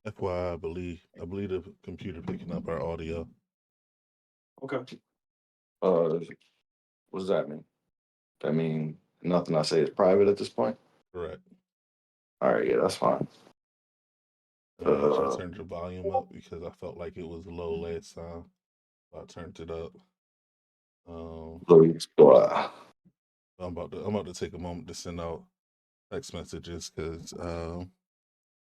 FYI, I believe the computer picking up our audio. Okay. Uh, what does that mean? That mean nothing I say is private at this point? Correct. All right, yeah, that's fine. I actually Uh, turned the volume up because I felt like it was low last time. I turned it up. Um, Louis, I'm about to take a moment to send out text messages because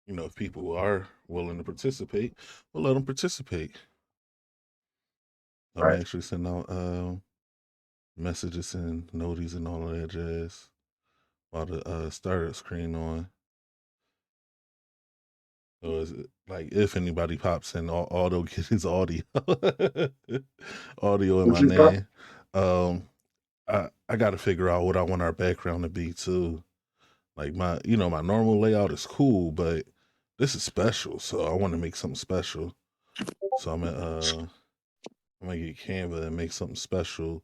if people are willing to participate, we'll let them participate. I'm right. actually sending out messages and noties and all of that jazz while the startup screen on. So is it, like if anybody pops in, all they'll get is audio, audio in What my you got? name. Um, I got to figure out what I want our background to be too. Like my normal layout is cool, but this is special, so I want to make something special. So I'm gonna get Canva and make something special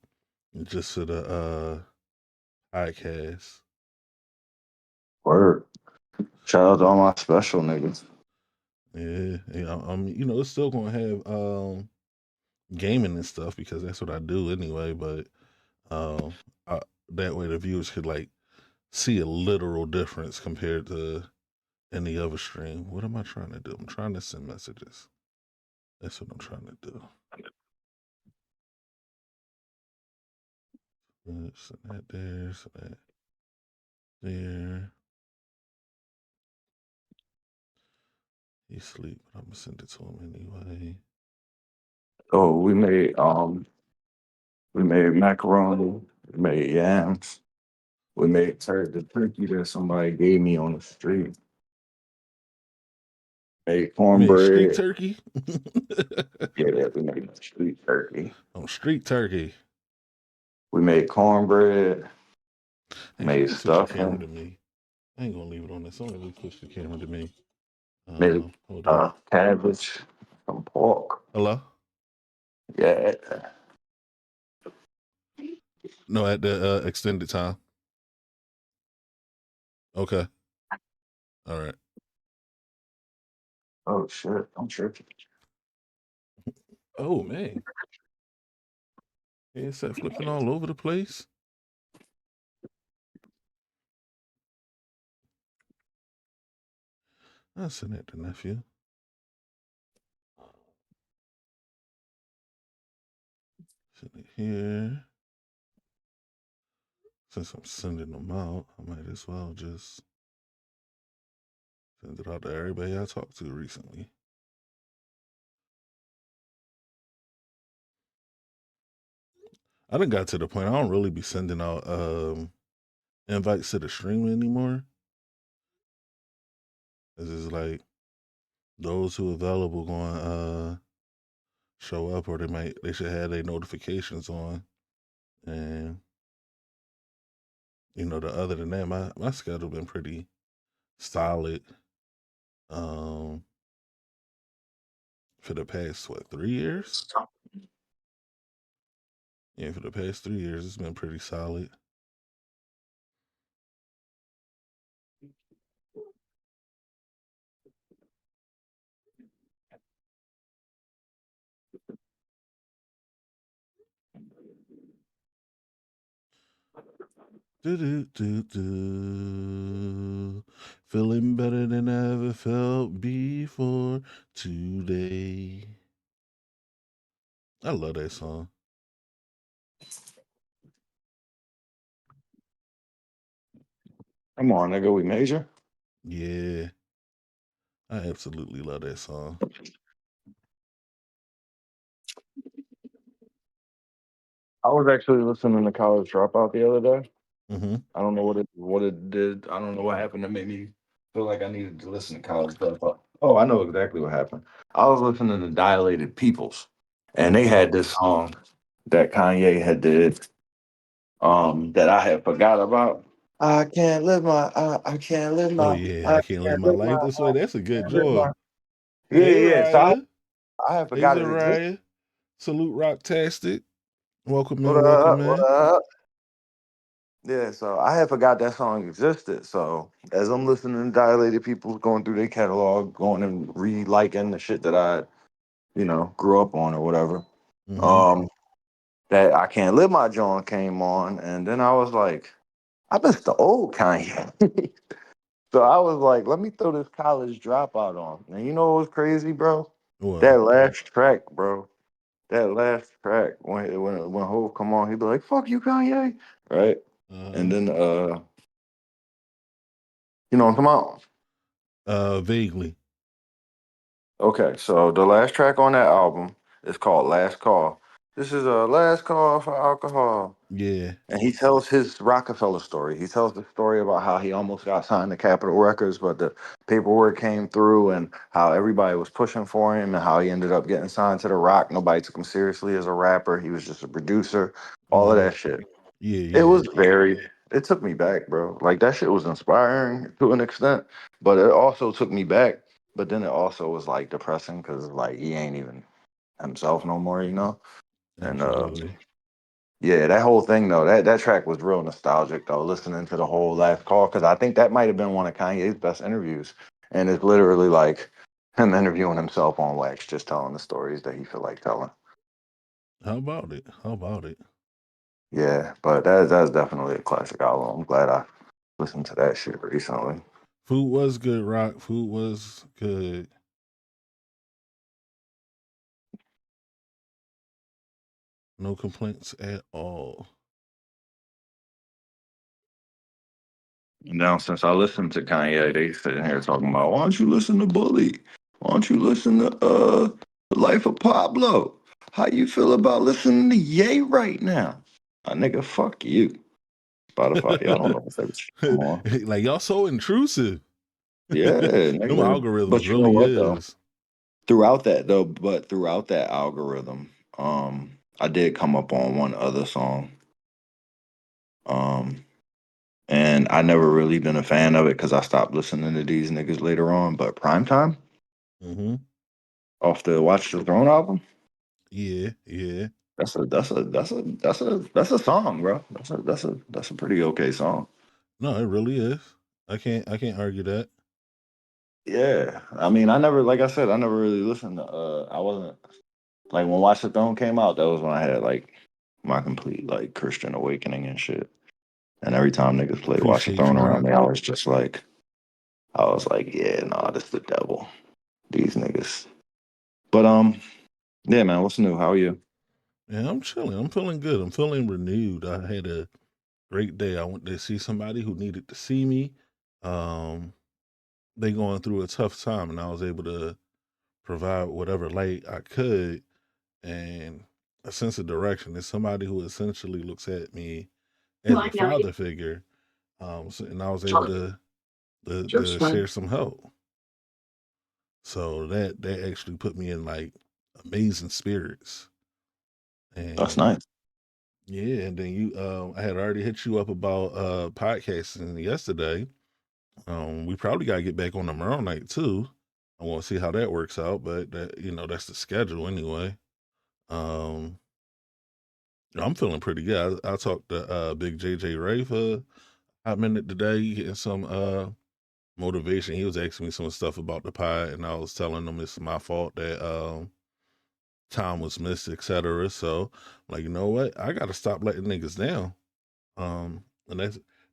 just for the podcast. Word. Shout out to all my special niggas. Yeah, it's still gonna have gaming and stuff because that's what I do anyway. But um, I, that way the viewers could like see a literal difference compared to any other stream. What am I trying to do? I'm trying to send messages. That's what I'm trying to do. Send that there, send that there. He's asleep, but I'm gonna send it to him anyway. Oh, we made macaroni, we made yams, we made the turkey that somebody gave me on the street. Made You made street cornbread. turkey? Yeah, we made street turkey. On street turkey. We made cornbread, Hey, if you made could switch your camera stuffing, to me, I ain't gonna leave it on this. Only switch the camera to me. made Hold up. cabbage, some pork. Hello? Yeah. No, at the extended time. Okay. All right. Oh shit, I'm tripping. Oh man. It's that flipping all over the place. I'll send that to nephew. Send it here. Since I'm sending them out, I might as well just send it out to everybody I talked to recently. I done got to the point I don't really be sending out invites to the stream anymore. It's just like those who available going show up, or they should have their notifications on. And other than that, my schedule been pretty solid. For the past 3 years? Yeah, for the past 3 years, it's been pretty solid. Feeling better than I ever felt before today. I love that song. Come on, nigga, we major. Yeah, I absolutely love that song. I was actually listening to College Dropout the other day. Mm-hmm. I don't know what it did. I don't know what happened to make me feel like I needed to listen to College Dropout. Oh, I know exactly what happened. I was listening to Dilated Peoples, and they had this song that Kanye had did that I had forgot about. I can't live Oh my yeah, I I can't live can't my live life this way. That's a good can't live joy. my yeah, Hey yeah. So Raya, I had hey forgot it existed. Zaraya, salute Rocktastic. Welcome What in, welcome up? What in. up? Yeah, so I had forgot that song existed. So as I'm listening to Dilated People going through their catalog, going and re-liking the shit that I, grew up on or whatever. Mm-hmm. Um, that I Can't Live My John came on, and then I was like, I missed the old Kanye. So I was like, let me throw this college dropout on. And you know what was crazy, bro? What? That last track, bro. That last track when Hove come on, he'd be like, "Fuck you, Kanye," right? Uh-huh. And then you know what I'm talking about? Vaguely. Okay, so the last track on that album is called "Last Call." This is a last call for alcohol. Yeah. And he tells his Rockefeller story. He tells the story about how he almost got signed to Capitol Records, but the paperwork came through and how everybody was pushing for him and how he ended up getting signed to The Rock. Nobody took him seriously as a rapper. He was just a producer, all of Uh-huh. that shit. Yeah, It yeah. was it took me back, bro. Like that shit was inspiring to an extent, but it also took me back. But then it also was like depressing because like he ain't even himself no more, you know? And Absolutely. yeah, that whole thing though, that track was real nostalgic though. Listening to the whole last call because I think that might have been one of Kanye's best interviews, and it's literally like him interviewing himself on wax, just telling the stories that he feel like telling. How about it? How about it? Yeah, but that's definitely a classic album. I'm glad I listened to that shit recently. Food was good, Rock. Food was good. No complaints at all. Now, since I listened to Kanye, they sitting here talking about, why don't you listen to Bully? Why don't you listen to The Life of Pablo? How you feel about listening to Ye right now? Nigga, fuck you. Spotify, y'all don't know what they come on. Like y'all so intrusive. Yeah, Them nigga. algorithms But you know really what though? is. Throughout that algorithm, I did come up on one other song. Um, and I never really been a fan of it because I stopped listening to these niggas later on. But Primetime Mm-hmm. off the Watch the Throne album. Yeah, yeah. That's a song, bro. That's a pretty okay song. No, it really is. I can't argue that. Yeah, I mean, I never, like I said, I never really listened to. I wasn't like when Watch the Throne came out. That was when I had like my complete like Christian awakening and shit. And every time niggas played Watch the Appreciate Throne you, around Rock. me, I was like, yeah, nah, this the devil. These niggas. But yeah, man, what's new? How are you? Yeah, I'm chilling. I'm feeling good. I'm feeling renewed. I had a great day. I went to see somebody who needed to see me. Um, they going through a tough time, and I was able to provide whatever light I could and a sense of direction. It's somebody who essentially looks at me as a father figure, and I was able to share some help. So that actually put me in like amazing spirits. That's And nice. yeah, and then I had already hit you up about podcasting yesterday. We probably gotta get back on tomorrow night too. I want to see how that works out, but that's the schedule anyway. Um, I'm feeling pretty good. I talked to Big JJ Ray for a minute today, getting some motivation. He was asking me some stuff about the pod, and I was telling him it's my fault that time was missed, etc. So, like, you know what? I got to stop letting niggas down. And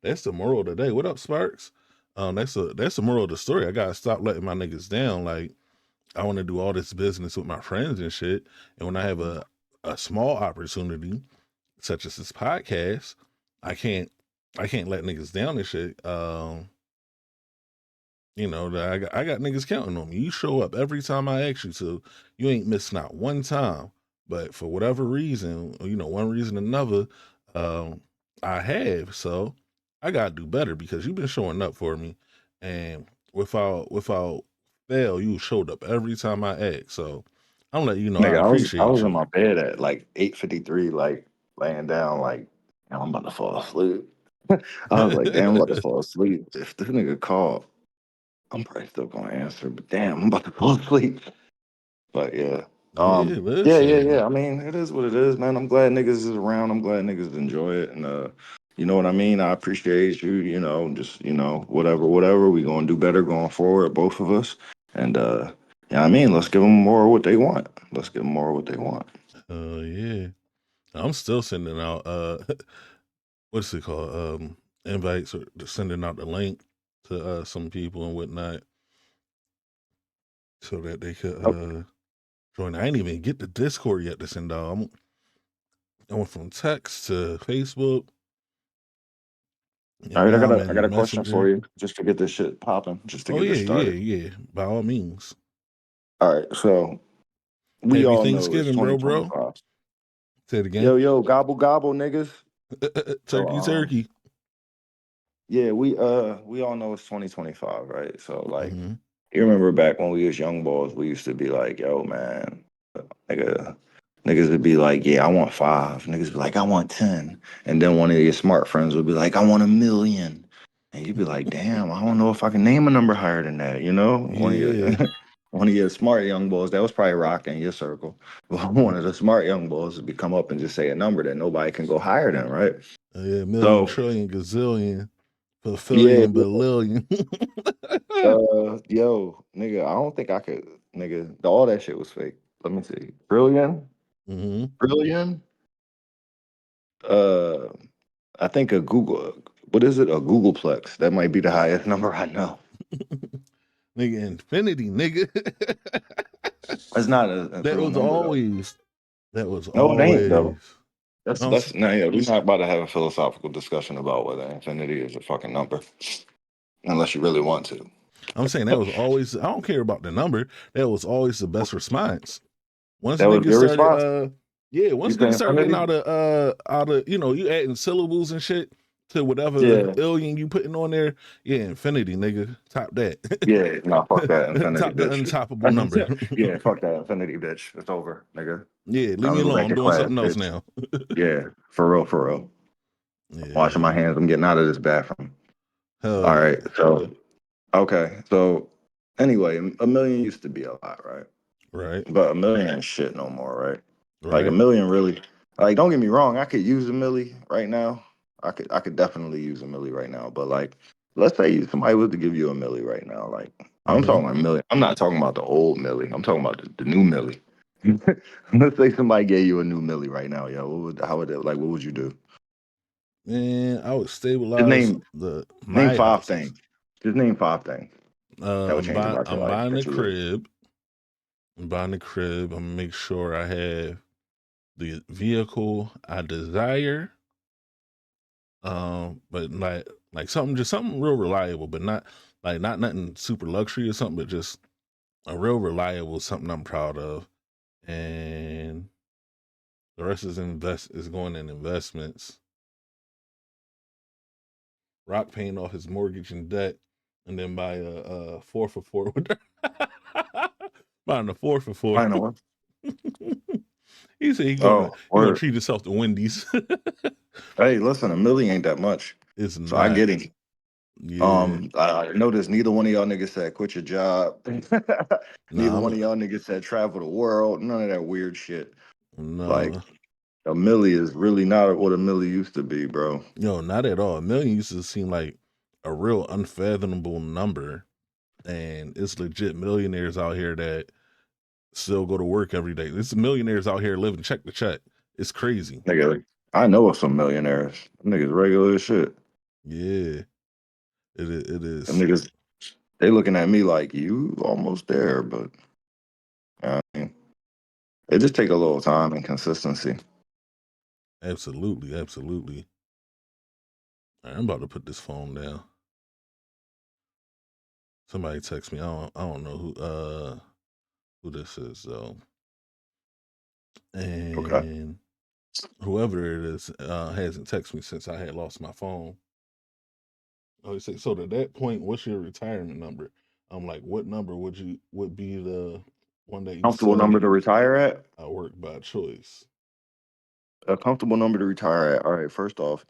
that's the moral of the day. What up, Sparks? That's the moral of the story. I gotta stop letting my niggas down. Like, I want to do all this business with my friends and shit. And when I have a small opportunity, such as this podcast, I can't I can't let niggas down and shit. That I got niggas counting on me. You show up every time I ask you to. You ain't missed not one time. But for whatever reason, one reason or another, um, I have. So I gotta do better because you've been showing up for me, and without fail, you showed up every time I asked. So I'm letting you know I Nigga, I appreciate was in you. my bed at like 8:53, like laying down, like I'm about to fall asleep. I was like, damn, I'm about to fall asleep. If this nigga called, I'm probably still gonna answer, but damn, I'm about to fall asleep. But yeah. Yeah, Yeah, yeah, listen. yeah. I mean, it is what it is, man. I'm glad niggas is around. I'm glad niggas enjoy it. And You know what I mean? I appreciate you, just, whatever. We gonna do better going forward, both of us. And yeah, I mean, let's give them more of what they want. Let's give them more of what they want. Yeah. I'm still sending out what's it called? Invites or sending out the link to some people and whatnot so that they could Oh, join. I ain't even get the Discord yet to send out. I went from text to Facebook all and right, now I'm I got in a question for Messenger. you, just to get this shit popping, just to Oh get yeah, this yeah, started. yeah. By all means. All right, so we Happy all know it's Thanksgiving, bro. 2025. Say it again. Yo, gobble gobble, niggas. So Turkey, turkey. yeah, we all know it's 2025, right? So like, Mm-hmm. you remember back when we was young boys, we used to be like, yo, man, nigga, niggas would be like, yeah, I want five. Niggas be like, I want 10. And then one of your smart friends would be like, I want 1 million. And you'd be like, damn, I don't know if I can name a number higher than that, you know? One of your Yeah. one of your smart young boys, that was probably rocking your circle. But one of the smart young boys would be come up and just say a number that nobody can go higher than, right? Yeah, million, So trillion, gazillion, yeah, fulfillion, billion. yo, nigga, I don't think I could, nigga. All that shit was fake. Let me see. Trillion, Mm-hmm. trillion. Uh, I think a Google. What is it? A Googleplex. That might be the highest number I know. Nigga, infinity, nigga. It's not a that real was number though. always, that was No, it ain't always. though. That's No, I'm, that's no, yeah. We're not about to have a philosophical discussion about whether infinity is a fucking number, unless you really want to. I'm saying that was always. I don't care about the number. That was always the best response. Once That was niggas your started, response. yeah, You once say niggas started getting infinity? out of, you adding syllables and shit to whatever Yeah, alien you putting on there. Yeah, infinity, nigga, top that, yeah. No, fuck that infinity, top the bitch. untoppable number. Yeah, fuck that infinity, bitch. It's over, nigga. Yeah, leave Time me to go alone. back I'm to doing class, something else bitch. now. Yeah, for real, for real. Washing my Yeah, hands. I'm getting out of this bathroom. hell All yeah, right. So, okay. So, anyway, 1 million used to be a lot, right? right, But 1 million ain't shit no more, right? Like a right. million really. Like, don't get me wrong. I could use a milli right now. I could definitely use a milli right now. But like, let's say somebody was to give you a milli right now. Like, I'm Mm-hmm. talking about a million. I'm not talking about the old milli. I'm talking about the new milli. Let's say somebody gave you a new milli right now, yo. How would it, like, what would you do? Man, I would Just stabilize the name my five houses. things. Just name five things that would change about your I'm life buying a that you would. crib. I'm buying a crib. I'm gonna make sure I have the vehicle I desire. But like something, just something real reliable, but not nothing super luxury or something, but just a real reliable something I'm proud of. And the rest is going in investments. Rock paying off his mortgage and debt, and then buy a 4 for 4 with buying a 4 for 4. I know what. He said Oh, he gonna word. treat himself to Wendy's. Hey, listen, a million ain't that much. It's So I not. get him. Yeah. I noticed neither one of y'all niggas said quit your job. Neither Nah, one of y'all niggas said travel the world. None of that weird shit. Like no. a milli is really not what a milli used to be, bro. No, not at all. A million used to seem like a real unfathomable number. And it's legit millionaires out here that still go to work every day. There's millionaires out here living check to check. It's crazy. Nigga, like, I know of some millionaires. Them niggas regular as shit. Yeah, it Them is. niggas, they looking at me like you almost there, but I mean, it just take a little time and consistency. Absolutely, absolutely. All right, I'm about to put this phone down. Somebody text me. I don't know who this is though. Okay. And whoever it is hasn't texted me since I had lost my phone. Oh, he said, so to that point, what's your retirement number? I'm like, what number would be the one that you Comfortable number said to retire at? I work by choice? A comfortable number to retire at. All right, first off,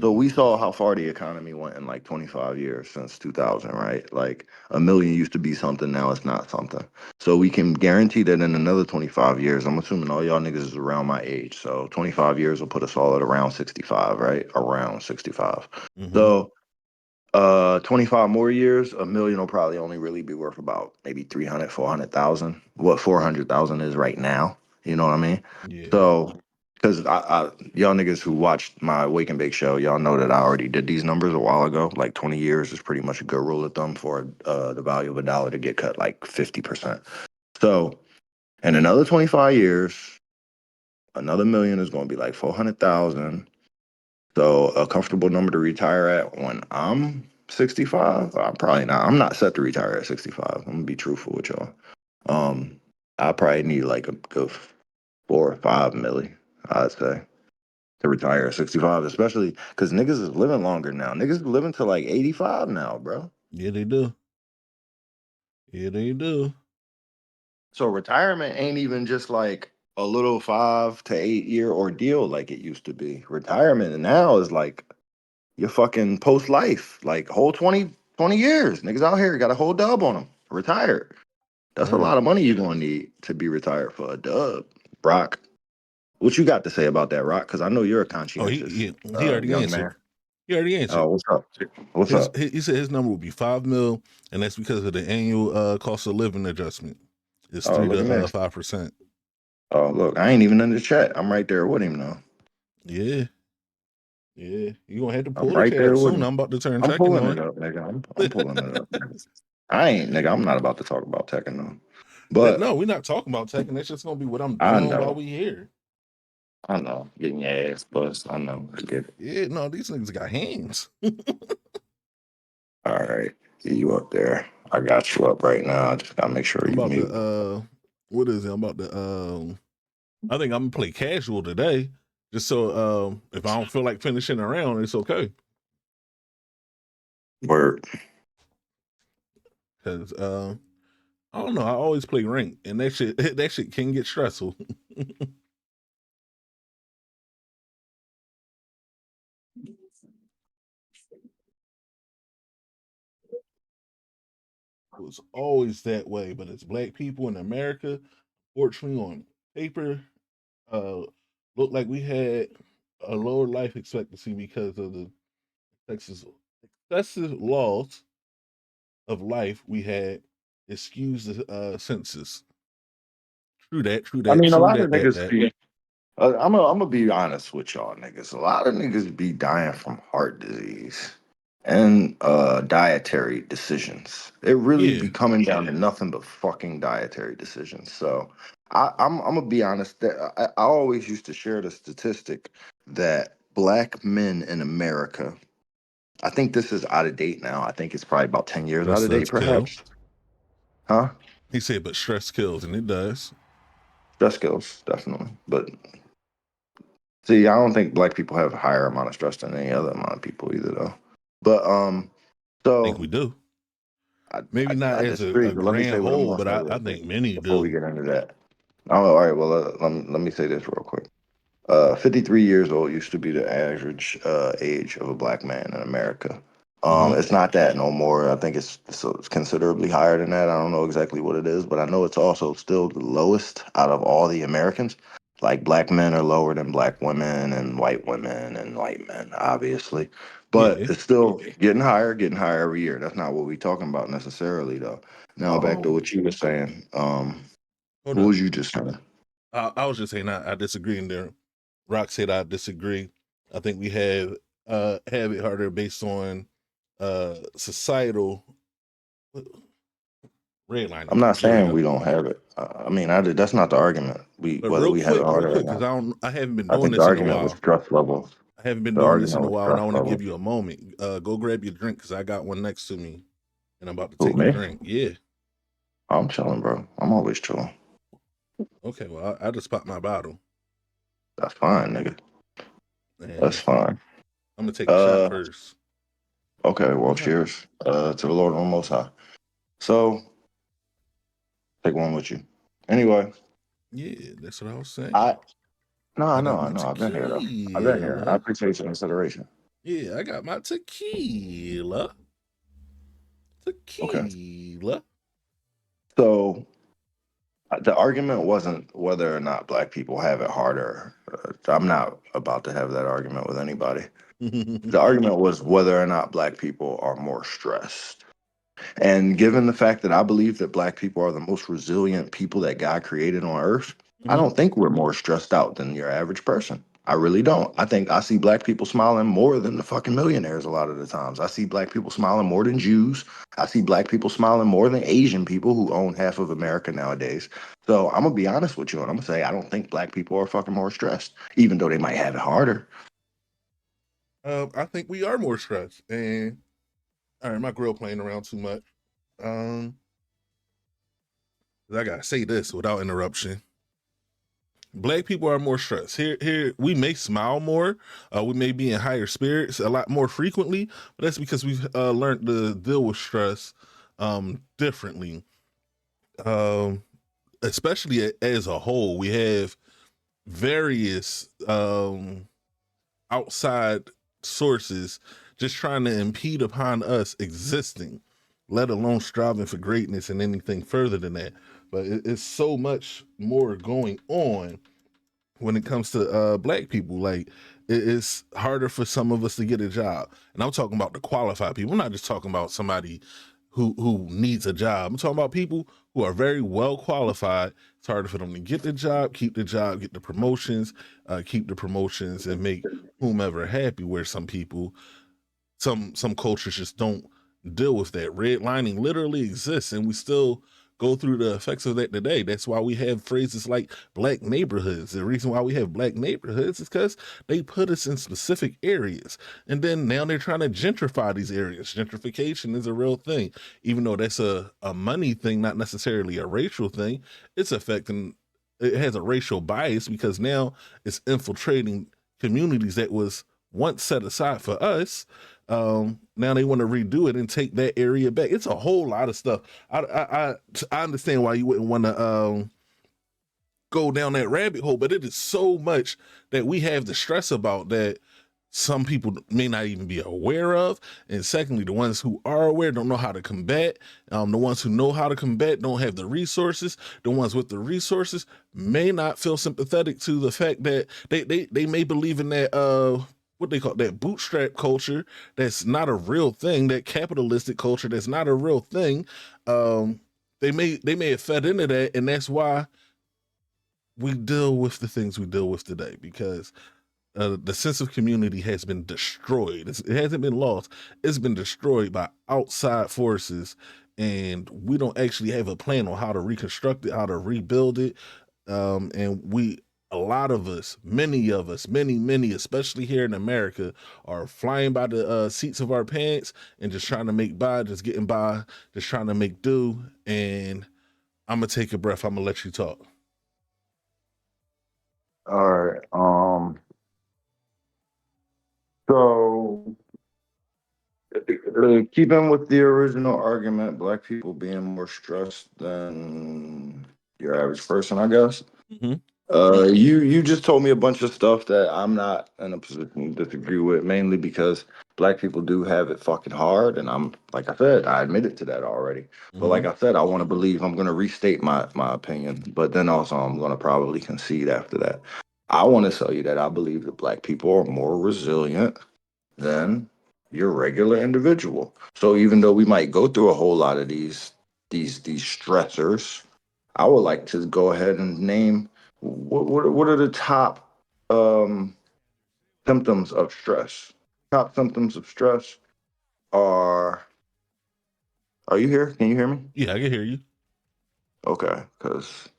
so we saw how far the economy went in like 25 years since 2000, right? Like a million used to be something, now it's not something. So we can guarantee that in another 25 years, I'm assuming all y'all niggas is around my age. So 25 years will put us all at around 65, right? Around 65. Mm-hmm. So 25 more years, a million will probably only really be worth about maybe 300, 400,000. What 400,000 is right now. You know what I mean? Yeah. So, because y'all niggas who watched my Wake and Bake show, y'all know that I already did these numbers a while ago. Like 20 years is pretty much a good rule of thumb for the value of a dollar to get cut like 50%. So, in another 25 years, another million is going to be like 400,000. So a comfortable number to retire at when I'm 65, I'm probably not. I'm not set to retire at 65. I'm gonna be truthful with y'all. Um, I probably need like a good 4 or 5 milli, I'd say, to retire at 65, especially because niggas is living longer now. Niggas is living to like 85 now, bro. Yeah, they do. Yeah, they do. So retirement ain't even just like a little 5 to 8 year ordeal like it used to be. Retirement now is like your fucking post life, like whole 20 years. Niggas out here got a whole dub on them. Retired. That's a Right. lot of money you're gonna need to be retired for a dub. Brock, what you got to say about that, Rock? Because I know you're a Oh, conscientious he already young answered. man. He already answered. Oh, what's up? What's His up? he said his number will be 5 mil, and that's because of the annual cost of living adjustment. It's Oh, three look at to this. 5%. Oh, look, I ain't even in the chat. I'm right there with him now. Yeah, yeah. You gonna have to I'm pull the right chat there up with soon. him. I'm about to turn I'm checking pulling on it up, nigga. I'm pulling it up. I ain't, nigga. I'm not about to talk about Tekken though. it. But No, we're not talking about checking. That's just gonna be what I'm I doing while know, we here. I know, getting your ass bust. I know, I get it. Yeah, no, these niggas got hands. All right, get you up there. I got you up right now. I just gotta make sure I'm you about to mute. what is it? I'm about to I think I'm gonna play casual today. Just so if I don't feel like finishing around, it's okay. Word. Cause I don't know, I always play rank and that shit that shit can get stressful. It was always that way, but as black people in America, fortunately on paper, uh looked like we had a lower life expectancy because of the Texas excessive laws of life we had excuse the census. True that, true I that, mean, a true lot of that, niggas that. be. I'm gonna be honest with y'all niggas. A lot of niggas be dying from heart disease and dietary decisions. It really Yeah, be coming down to nothing but fucking dietary decisions. So I'm gonna be honest. That I always used to share the statistic that black men in America. I think this is out of date now. I think it's probably about 10 years out stress of date, does kill. perhaps. Huh? He said, but stress kills, and it does. Stress skills, definitely. But see, I don't think black people have a higher amount of stress than any other amount of people either, though. But I think so we do. I, Maybe I, not I as disagree. a But let me say grand what I'm whole, gonna but say I real quick think many before we do. get into that. Oh, all right. Well, let me say this real quick. 53 years old used to be the average age of a black man in America. Mm-hmm. It's not that no more. I think it's considerably higher than that. I don't know exactly what it is, but I know it's also still the lowest out of all the Americans. Like black men are lower than black women and white men, obviously. But Yeah. it's still getting higher every year. That's not what we're talking about necessarily, though. Now back to Oh, what you were saying. hold What up. was you just saying? I was just saying I disagree in there. Rock said I disagree. I think we have it harder based on societal I'm redlining. not There we saying go. we don't have it. I mean, that's not the argument. We But whether we have it real harder or quick, because not. I haven't been I doing think the this in a argument was while. stress levels. I haven't been The doing this in argument a was while, and stress I want to give levels. you a moment. Go grab your drink because I got one next to me, and I'm about to Who, take a me? drink. Yeah. I'm chilling, bro. I'm always chilling. Okay. Well, I just popped my bottle, That's fine, nigga. That's and fine. I'm gonna take a shot Uh, first. okay. Well, What's up? cheers. To the Lord on Most High. So take one with you. Anyway, Yeah, that's what I was I saying. No, I I know, got I my know. I've been here though. I've been here. I tequila. appreciate your consideration. Yeah, I got my tequila. Okay. Tequila. So the argument wasn't whether or not black people have it harder. I'm not about to have that argument with anybody. The argument was whether or not black people are more stressed. And given the fact that I believe that black people are the most resilient people that God created on earth, I Hmm. don't think we're more stressed out than your average person. I really don't. I think I see black people smiling more than the fucking millionaires a lot of the times. I see black people smiling more than Jews. I see black people smiling more than Asian people who own half of America nowadays. So I'm gonna be honest with you and I'm gonna say I don't think black people are fucking more stressed, even though they might have it harder. I think we are more stressed. And all right, my grill playing around too much. Um, I gotta say this without interruption. Black people are more stressed. Here, we may smile more. We may be in higher spirits a lot more frequently, but that's because we've learned to deal with stress differently. Um, Especially as a whole, we have various outside sources just trying to impede upon us existing, let alone striving for greatness and anything further than that. But it's so much more going on when it comes to black people. Like it's harder for some of us to get a job, and I'm talking about the qualified people. I'm not just talking about somebody who needs a job. I'm talking about people who are very well qualified. It's harder for them to get the job, get the promotions, keep the promotions, and make whomever happy. Where some people, some cultures just don't deal with that. Redlining literally exists, and we still go through the effects of that today. That's why we have phrases like black neighborhoods. The reason why we have black neighborhoods is because they put us in specific areas, and then now they're trying to gentrify these areas. Gentrification is a real thing, even though that's a money thing, not necessarily a racial thing. It's affecting, it has a racial bias because now it's infiltrating communities that was once set aside for us. Now they want to redo it and take that area back. It's a whole lot of stuff. I understand why you wouldn't want to go down that rabbit hole, but it is so much that we have to stress about that some people may not even be aware of. And secondly, the ones who are aware don't know how to combat. The ones who know how to combat don't have the resources. The ones with the resources may not feel sympathetic to the fact that they may believe in that what they call that bootstrap culture that's not a real thing, that capitalistic culture that's not a real thing. Um, they may have fed into that, and that's why we deal with the things we deal with today, because the sense of community has been destroyed. It hasn't been lost. It's been destroyed by outside forces, and we don't actually have a plan on how to reconstruct it, how to rebuild it. And a lot of us, many of us, many, especially here in America, are flying by the seats of our pants and just trying to make by, just getting by, just trying to make do. And I'm gonna take a breath. I'm gonna let you talk. All right. So keeping with the original argument, black people being more stressed than your average person, I guess. Hmm. You just told me a bunch of stuff that I'm not in a position to disagree with, mainly because black people do have it fucking hard, and I'm like I said, I admitted to that already. But like Hmm. I said, I want to believe I'm going to restate my opinion, but then also I'm going to probably concede after that. I want to tell you that I believe that black people are more resilient than your regular individual. So even though we might go through a whole lot of these stressors, I would like to go ahead and name what are the top um, symptoms of stress. Top symptoms of stress are. Are you here? Can you hear me? Yeah, I can hear you. Okay, because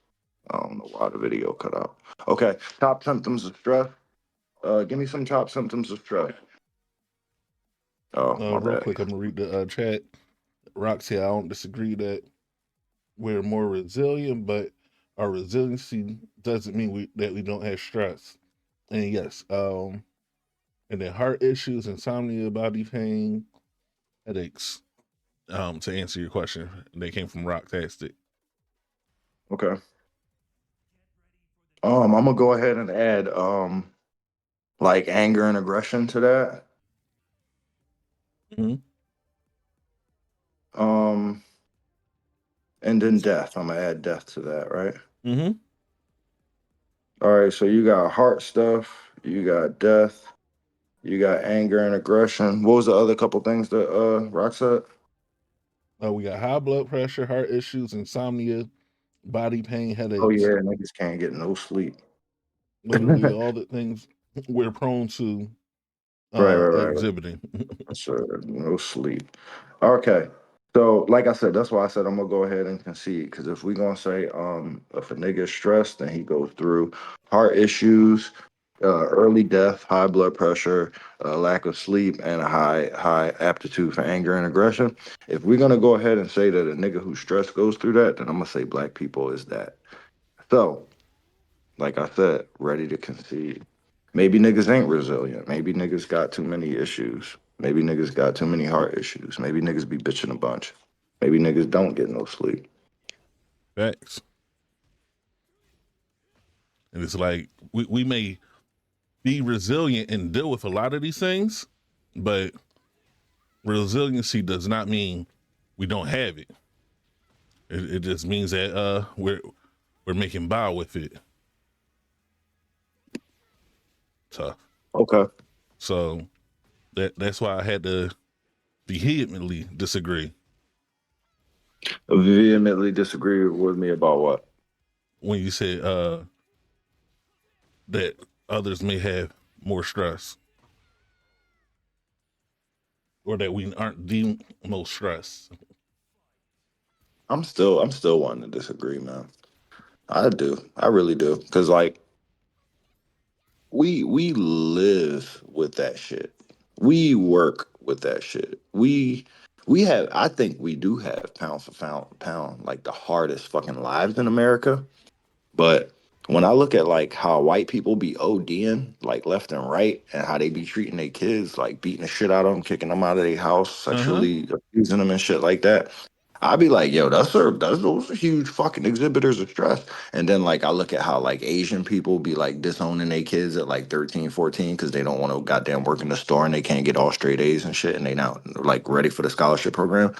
I don't know why the video cut out. Okay, top symptoms of stress. Give me some top symptoms of stress. Oh, my Real bad. quick, I'm gonna read the chat. Roxy, I don't disagree that we're more resilient, but our resiliency doesn't mean that we don't have stress. And yes, and then heart issues, insomnia, body pain, headaches. To answer your question, they came from Rocktastic. Okay. I'm gonna go ahead and add like anger and aggression to that. Hmm. Um, and then death. I'm gonna add death to that, right? Hmm. All right, so you got heart stuff, you got death, you got anger and aggression. What was the other couple things that Rock said? We got high blood pressure, heart issues, insomnia, body pain, Oh headaches. yeah, niggas can't get no sleep. Literally all the things we're prone to Right. exhibiting. So no sleep. Okay. So like I said, that's why I said I'm gonna go ahead and concede. Because if we gonna say if a nigga is stressed, then he goes through heart issues, early death, high blood pressure, lack of sleep, and a high aptitude for anger and aggression. If we're gonna go ahead and say that a nigga who's stressed goes through that, then I'm gonna say black people is that. So like I said, ready to concede. Maybe niggas ain't resilient. Maybe niggas got too many issues. Maybe niggas got too many heart issues. Maybe niggas be bitching a bunch. Maybe niggas don't get no sleep. Facts. And it's like we may be resilient and deal with a lot of these things, but resiliency does not mean we don't have it. It just means that we're making bow with it. Tough. Okay. So that's why I had to vehemently disagree Vehemently disagree with me about what? when you said that others may have more stress or that we aren't the most stressed. I'm still wanting to disagree, man. I do. I really do. Cause like we live with that shit. We work with that shit. We have I think we do have pound for pound like the hardest fucking lives in America. But when I look at like how white people be ODing like left and right and how they be treating their kids, like beating the shit out of them, kicking them out of their house, Uh huh. sexually abusing them and shit like that, I'd be like, yo, that's those are huge fucking exhibitors of stress. And then like I look at how like Asian people be like disowning their kids at like 13, 14 because they don't want to goddamn work in the store and they can't get all straight A's and shit and they not like ready for the scholarship program.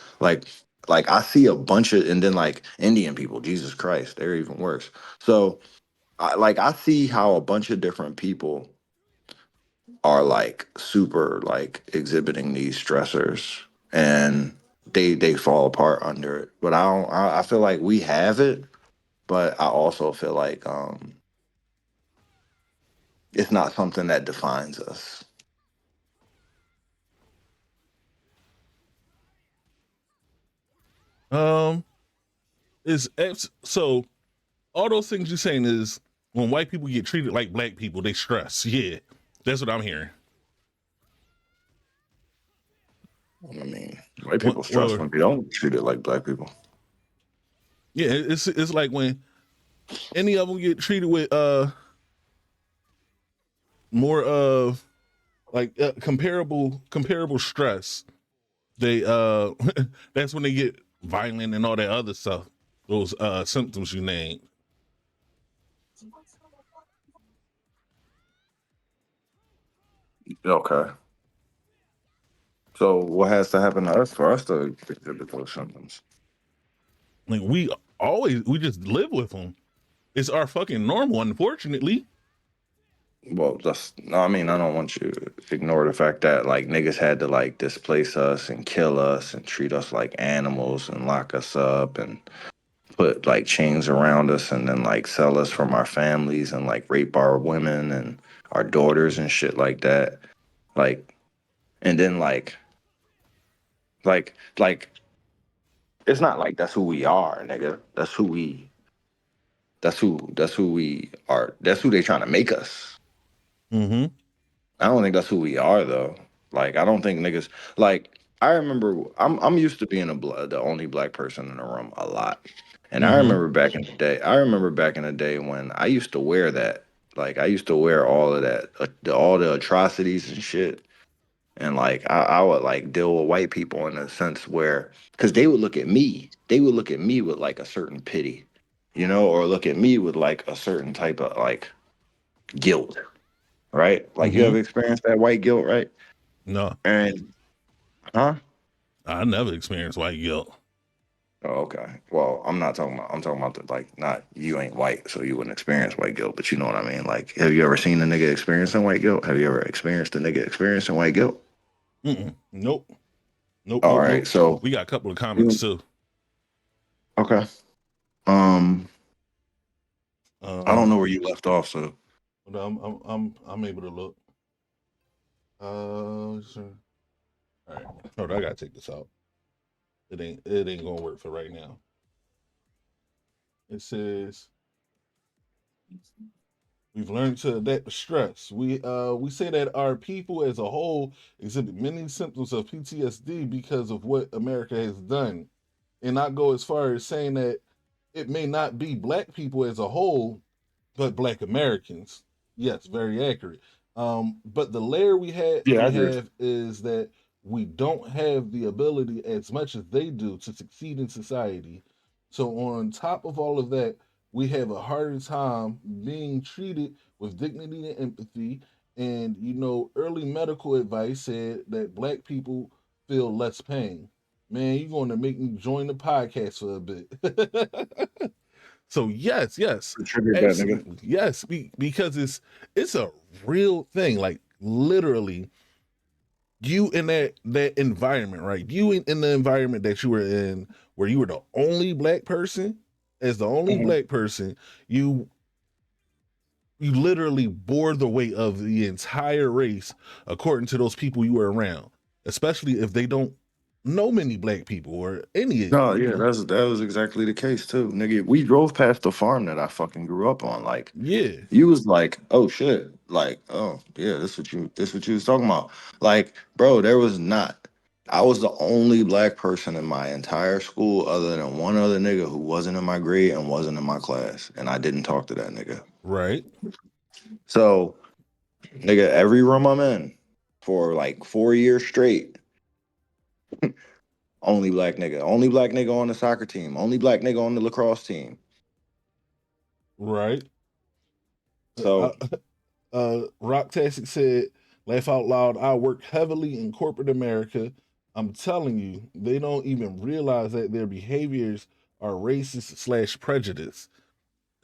Like I see a bunch of and then like Indian people, Jesus Christ, they're even worse. So I see how a bunch of different people are like super like exhibiting these stressors and they fall apart under it. But I don't I feel like we have it, but I also feel like it's not something that defines us. Um, so all those things you're saying is when white people get treated like black people, they stress. Yeah, that's what I'm hearing. I mean, white When, people stress well, when they don't treat it like black people. yeah, it's like when any of them get treated with more of like comparable stress, they that's when they get violent and all that other stuff. Those symptoms you named. Okay. So what has to happen to us for us to exhibit those symptoms? Like we just live with them. It's our fucking normal, unfortunately. Well, that's no. I mean, I don't want you to ignore the fact that like niggas had to like displace us and kill us and treat us like animals and lock us up and put like chains around us and then like sell us from our families and like rape our women and our daughters and shit like that. Like, and then like it's not like that's who we are, nigga. That's who we are. That's who they trying to make us. Mm-hmm. I don't think that's who we are though. Like I don't think niggas like I remember I'm used to being the only black person in the room a lot. And I Mm-hmm. remember back in the day. I remember back in the day when I used to wear that. Like I used to wear all of that, all the atrocities and shit. And like I would like deal with white people in a sense where, because they would look at me with like a certain pity. you know, or look at me with like a certain type of like guilt, right? Like you Mm-hmm. have experienced that white guilt, right? No, And huh? I never experienced white guilt. Oh, okay. Well, I'm not talking about. I'm talking about the like not you ain't white, so you wouldn't experience white guilt. But you know what I mean. Like, have you ever seen a nigga experiencing white guilt? Have you ever experienced a nigga experiencing white guilt? Mm-mm. Nope. Nope. All Nope. right. Nope. So We got a couple of comments you too. okay? Um, I don't Um, know where you left off. So but I'm able to look. Sure. All right. Hold on, I gotta take this out. It ain't gonna work for right now. It says we've learned to adapt to stress. We say that our people as a whole exhibit many symptoms of PTSD because of what America has done. And I go as far as saying that it may not be black people as a whole, but black Americans. Yes, very accurate. But the layer yeah, I we agree. have is that we don't have the ability as much as they do to succeed in society. So on top of all of that, we have a harder time being treated with dignity and empathy. And early medical advice said that black people feel less pain. Man, you're going to make me join the podcast for a bit. So yes, What triggered that nigga? absolutely, yes, because it's a real thing. Like literally, you in that environment, right? You in the environment that you were in, where you were the only black person, as the only Mhm. black person, you you literally bore the weight of the entire race, according to those people you were around, especially if they don't know many black people or any, No, yeah, that was exactly the case too, nigga. We drove past the farm that I fucking grew up on. Like, yeah, you was like, oh shit, like, oh yeah, this what you was talking about. Like, bro, there was not. I was the only black person in my entire school, other than one other nigga who wasn't in my grade and wasn't in my class, and I didn't talk to that nigga. right. So, nigga, every room I'm in for like 4 years straight, only black nigga on the soccer team, only black nigga on the lacrosse team. Right. So Rock Tastic said, laugh out loud, I work heavily in corporate America. I'm telling you, they don't even realize that their behaviors are racist slash prejudice.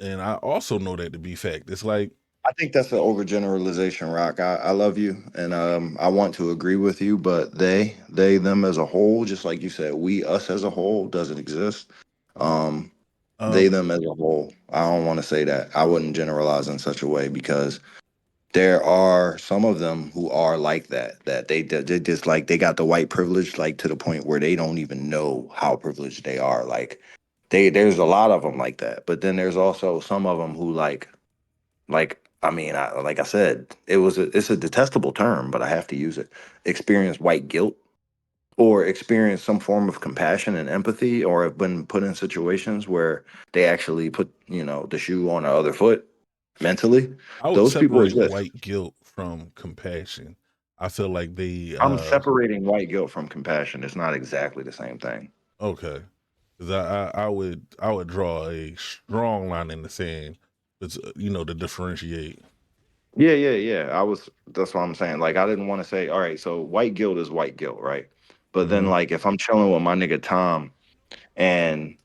And I also know that to be fact. It's like, I think that's an overgeneralization, Rock. I love you, and I want to agree with you, but them as a whole, just like you said, we, us as a whole, doesn't exist. Um, they, um, them as a whole. I don't want to say that. I wouldn't generalize in such a way because there are some of them who are like that. That they just like they got the white privilege, like to the point where they don't even know how privileged they are. Like there's a lot of them like that, but then there's also some of them who like I mean, like I said, it's a detestable term, but I have to use it. Experience white guilt or experience some form of compassion and empathy, or have been put in situations where they actually put the shoe on the other foot mentally. I would Those people separate exist. white guilt from compassion. I feel like they, I'm separating white guilt from compassion. It's not exactly the same thing. okay. Because I would draw a strong line in the sand, it's, to differentiate. Yeah, yeah, yeah. That's what I'm saying. Like, I didn't want to say, all right, so white guilt is white guilt, right? But then, Hmm. like, if I'm chilling with my nigga Tom and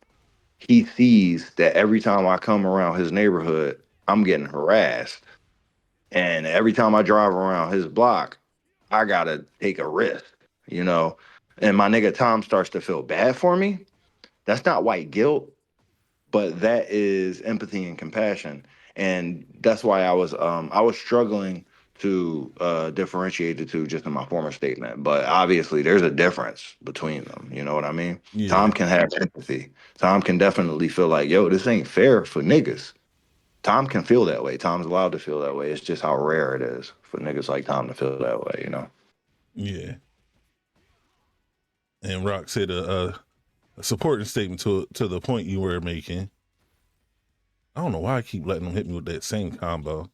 he sees that every time I come around his neighborhood, I'm getting harassed. And every time I drive around his block, I gotta take a risk, you know? And my nigga Tom starts to feel bad for me. That's not white guilt, but that is empathy and compassion. And that's why I was struggling to differentiate the two just in my former statement. But obviously there's a difference between them. You know what I mean? Tom Yeah, can have empathy. Tom can definitely feel like, yo, this ain't fair for niggas. Tom can feel that way. Tom's allowed to feel that way. It's just how rare it is for niggas like Tom to feel that way, you know? yeah. And Rock said a supporting statement to the point you were making. I don't know why I keep letting them hit me with that same combo.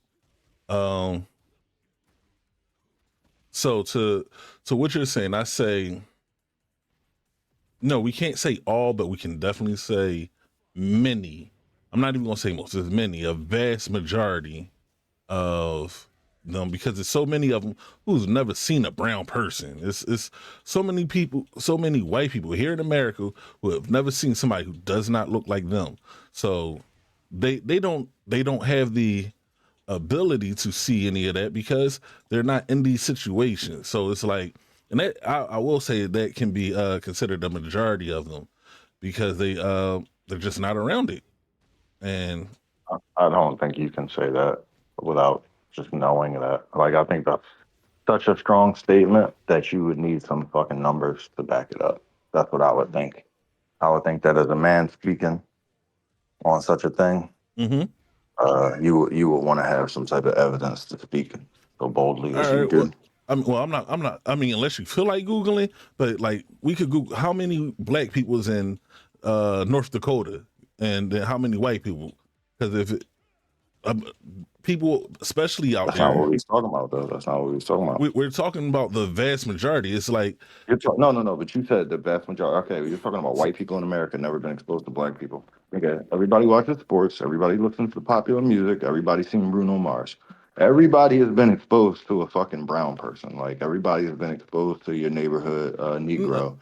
Um, so to what you're saying, I say no. We can't say all, but we can definitely say many. I'm not even gonna say most, as many, a vast majority of them, because there's so many of them who's never seen a brown person. It's so many people, so many white people here in America who have never seen somebody who does not look like them. So they don't have the ability to see any of that because they're not in these situations. So it's like, and that I will say that can be considered a majority of them because they're just not around it. And I don't think you can say that without just knowing that. Like, I think that's such a strong statement that you would need some fucking numbers to back it up. That's what I would think. I would think that as a man speaking on such a thing, mm-hmm. you would want to have some type of evidence to speak so boldly All as you right. Well, did. I'm not. I mean, unless you feel like googling, but like we could Google how many black people's in North Dakota, and then how many white people. Because if um, people, especially out That's not there, what he's talking about, though. That's not what he's talking about. we're talking about the vast majority. It's like No, no, no. But you said the vast majority. Okay, you're talking about white people in America never been exposed to black people. Okay, everybody watches sports. Everybody listens to popular music. Everybody's seen Bruno Mars. Everybody has been exposed to a fucking brown person. Like, everybody has been exposed to your neighborhood n- Negro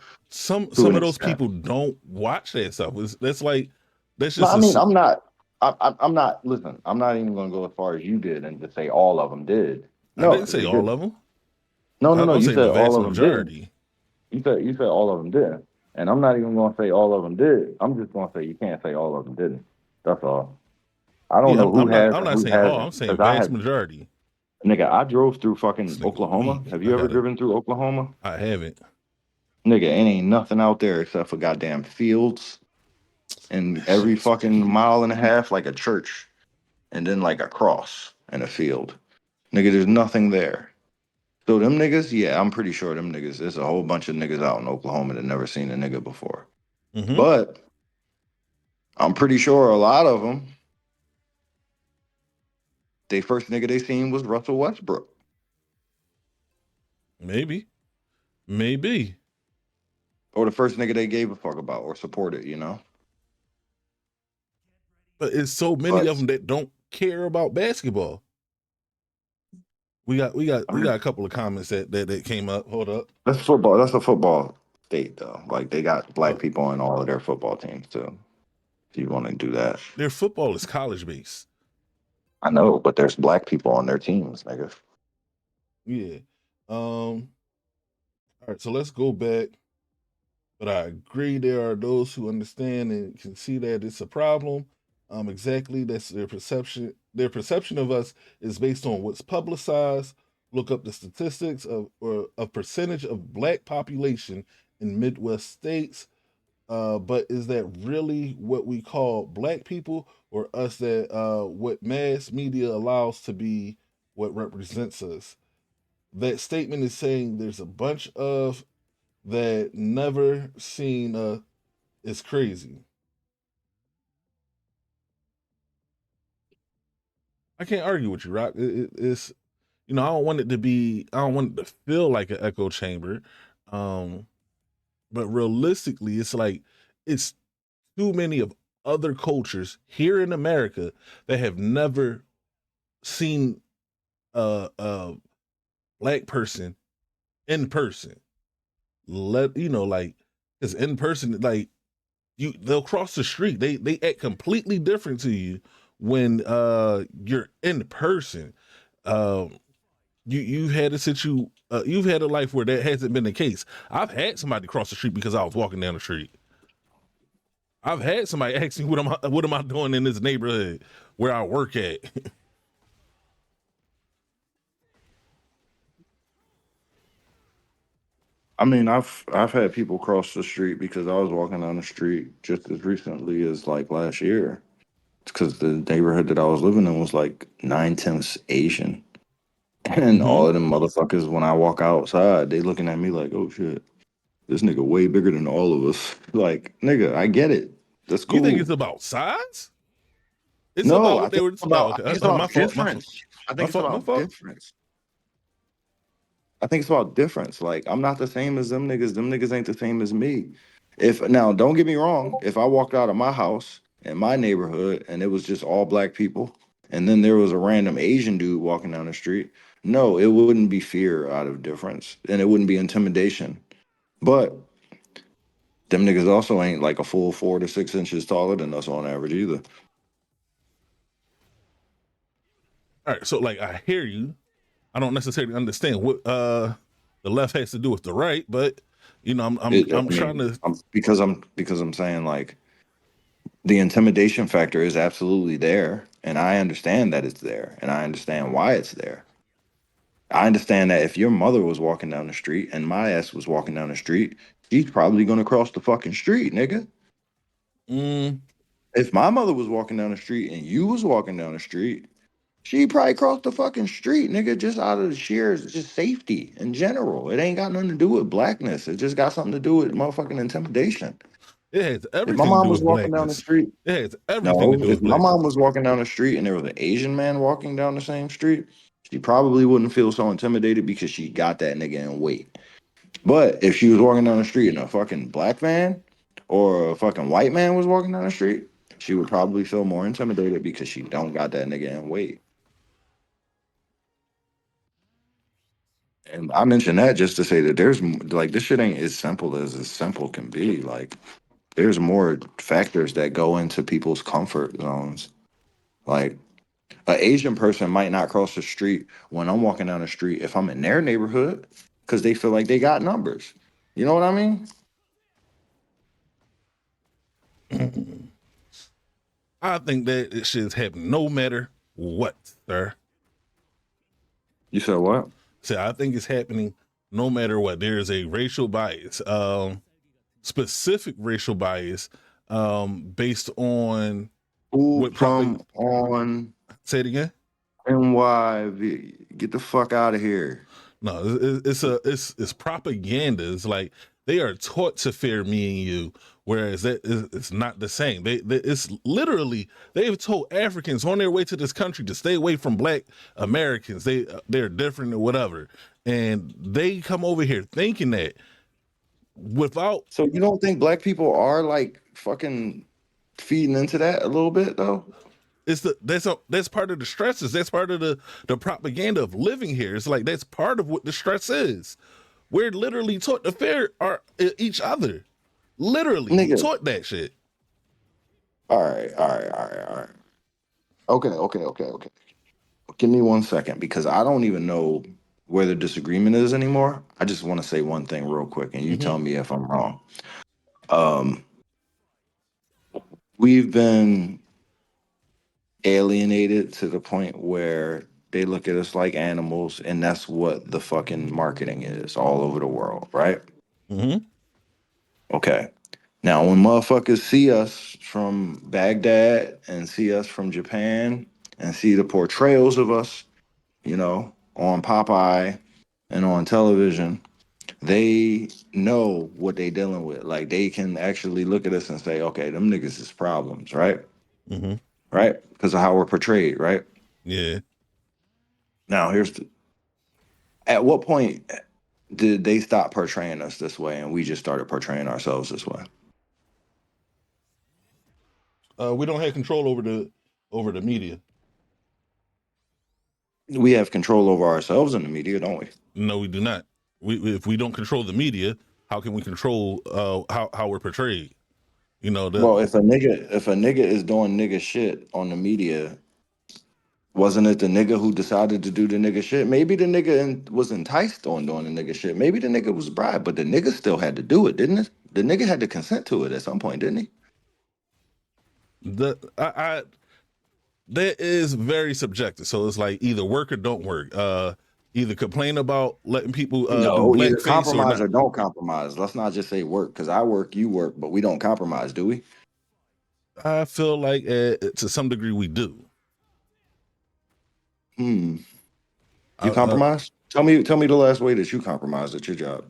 to some an of those extent. people don't watch that stuff. That's like that's No, just I a mean, I'm not. I'm not. Listen, I'm not even going to go as far as you did and just say all of them did. I No, didn't because say they all didn't. of them. No, no, no. I'm You saying the said all vast of them didn't. majority. You said all of them did, and I'm not even going to say all of them did. I'm just going to say you can't say all of them didn't. That's all. I don't Yeah, know who has I'm and not who saying all. I'm hasn't saying because I vast have, majority. nigga. I drove through This fucking nigga Oklahoma. weak. Have you ever driven through Oklahoma? I haven't. Nigga, it ain't nothing out there except for goddamn fields and That shit every is fucking peak. mile and a half like a church and then like a cross and a field. Nigga, there's nothing there. So them niggas, yeah, I'm pretty sure them niggas. There's a whole bunch of niggas out in Oklahoma that never seen a nigga before. Mm-hmm. But I'm pretty sure a lot of them, they first nigga they seen was Russell Westbrook. Maybe. Maybe. Or the first nigga they gave a fuck about or supported. But it's so many But of them that don't care about basketball. I We mean, got a couple of comments that came up. Hold up. that's football. That's a football state though. Like they got black Oh, people on all of their football teams too. If you want to do that. their football is college based. I know, but there's black people on their teams, nigga. Yeah. All right, so let's go back. But I agree there are those who understand and can see that it's a problem. Exactly, that's their perception. Their perception of us is based on what's publicized. Look up the statistics of percentage of black population in Midwest states. But is that really what we call black people, or us that what mass media allows to be what represents us? That statement is saying there's a bunch of that never seen is crazy. I can't argue with you, Rock. It's I don't want it to be. I don't want it to feel like an echo chamber. Um, but realistically, it's like it's too many of other cultures here in America that have never seen a black person in person. Like because in person, like they'll cross the street. They act completely different to you when you're in person. Um, you've had a life where that hasn't been the case. I've had somebody cross the street because I was walking down the street. I've had somebody ask me what am I doing in this neighborhood where I work at. I mean, I've had people cross the street because I was walking down the street just as recently as like last year. Because the neighborhood that I was living in was like 9/10 Asian, and Mm-hmm. all of them motherfuckers when I walk outside, they looking at me like, "Oh shit, this nigga way bigger than all of us." Like, nigga, I get it. That's You think it's cool. about size? It's No, about what they were. Oh, I okay. think it's My about fault. My fault. difference. I My think it's fault. My about fault. difference. I think it's about difference. Like, I'm not the same as them niggas. Them niggas ain't the same as me. If now, don't get me wrong. If I walked out of my house in my neighborhood and it was just all black people, and then there was a random Asian dude walking down the street, no, it wouldn't be fear out of difference and it wouldn't be intimidation. But them niggas also ain't like a full 4 to 6 inches taller than us on average either. All right, so like I hear you. I don't necessarily understand what the left has to do with the right, but you know, I'm I trying mean, to. I'm saying like the intimidation factor is absolutely there, and I understand that it's there, and I understand why it's there. I understand that if your mother was walking down the street and my ass was walking down the street, she's probably gonna cross the fucking street, nigga. Mm, If my mother was walking down the street and you was walking down the street, she probably crossed the fucking street, nigga, just out of the sheer just safety in general. It ain't got nothing to do with blackness. It just got something to do with motherfucking intimidation. it has If my everything to mom do was with walking down the blackness. street, It has everything to no, do if with my blackness. mom was walking down the street and there was an Asian man walking down the same street, she probably wouldn't feel so intimidated because she got that nigga in weight. But if she was walking down the street and a fucking black man or a fucking white man was walking down the street, she would probably feel more intimidated because she don't got that nigga in weight. And I mention that just to say that like this shit ain't as simple can be. Like there's more factors that go into people's comfort zones. Like an Asian person might not cross the street when I'm walking down the street if I'm in their neighborhood because they feel like they got numbers. You know what I mean? I think that it should happen no matter what, sir. You said what? So I think it's happening no matter what. There is a racial bias, specific racial bias, based on Who what from on say it again. NY? Get the fuck out of here. No, it's propaganda. It's like they are taught to fear me and you, whereas it's not the same. It's literally they've told Africans on their way to this country to stay away from Black Americans. They're different or whatever, and they come over here thinking that without So you don't think black people are like fucking feeding into that a little bit though? that's part of the stresses. That's part of the propaganda of living here. It's like that's part of what the stress is. We're literally taught to fear each other. Literally, we Nigga. taught that shit. All right. Okay. Give me 1 second because I don't even know where the disagreement is anymore. I just want to say one thing real quick and you Mm-hmm. tell me if I'm wrong. Um, we've been alienated to the point where they look at us like animals, and that's what the fucking marketing is all over the world, right? Mm-hmm. Okay. Now, when motherfuckers see us from Baghdad and see us from Japan and see the portrayals of us, on Popeye and on television, they know what they dealing with. Like they can actually look at us and say, okay, them niggas is problems, right? Mm-hmm. Right? Because of how we're portrayed, right? Yeah. Now, at what point did they stop portraying us this way and we just started portraying ourselves this way? We don't have control over the media. We have control over ourselves in the media, don't we? No, we do not. If we don't control the media, how can we control how we're portrayed? You know the Well, if a nigga is doing nigga shit on the media, wasn't it the nigga who decided to do the nigga shit? Maybe the nigga was enticed on doing the nigga shit. Maybe the nigga was bribed, but the nigga still had to do it, didn't it? The nigga had to consent to it at some point, didn't he? the I that is very subjective. So it's like either work or don't work. Either complain about letting people do No, either blackface or compromise not. or don't compromise. Let's not just say work, because I work, you work, but we don't compromise, do we? I feel like to some degree we do. Hmm. You Uh, uh, compromise? Tell me the last way that you compromised at your job.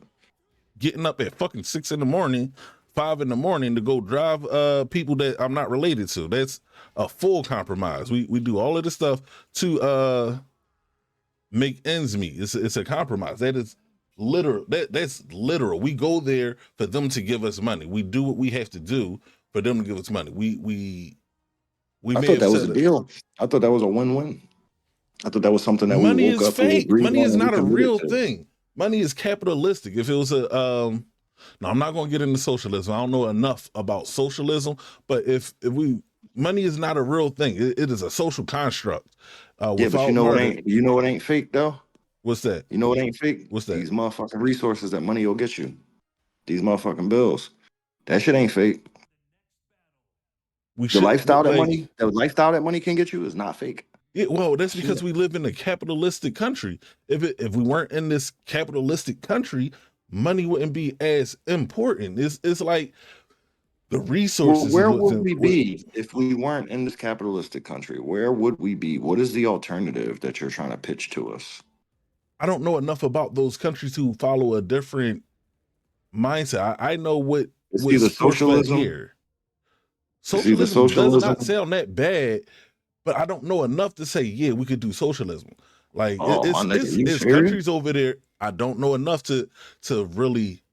Getting up at fucking 6 in the morning, 5 in the morning to go drive people that I'm not related to. That's a full compromise. We do all of this stuff to make ends meet. It's a compromise. That is literal. That's literal. We go there for them to give us money. We do what we have to do for them to give us money. We We I may thought have that was a said deal. I thought that was a win-win. I thought that was something that we money woke is up, we fake. agreed Money on, is and we not a committed real to. thing. Money is capitalistic. If it was a no, I'm not going to get into socialism. I don't know enough about socialism, but if we money is not a real thing. It is a social construct. Yeah, but Without murder, you know what ain't fake though? what's that? You know what ain't fake? What's that? These motherfucking resources that money will get you. These motherfucking bills. That shit ain't fake. We should like The lifestyle that money can get you is not fake. yeah, well, that's because Shit. we live in a capitalistic country. If we weren't in this capitalistic country, money wouldn't be as important. It's like the Well, resources is where what's would in we what be if we weren't in this capitalistic country? Where would we be? What is the alternative that you're trying to pitch to us? I don't know enough about those countries who follow a different mindset. I know It's what's either force fed socialism, here. it's either Socialism does not socialism. sound that bad, but I don't know enough to say yeah we could do socialism. Like Oh, my nigga, you it's serious? countries over there. I don't know enough to really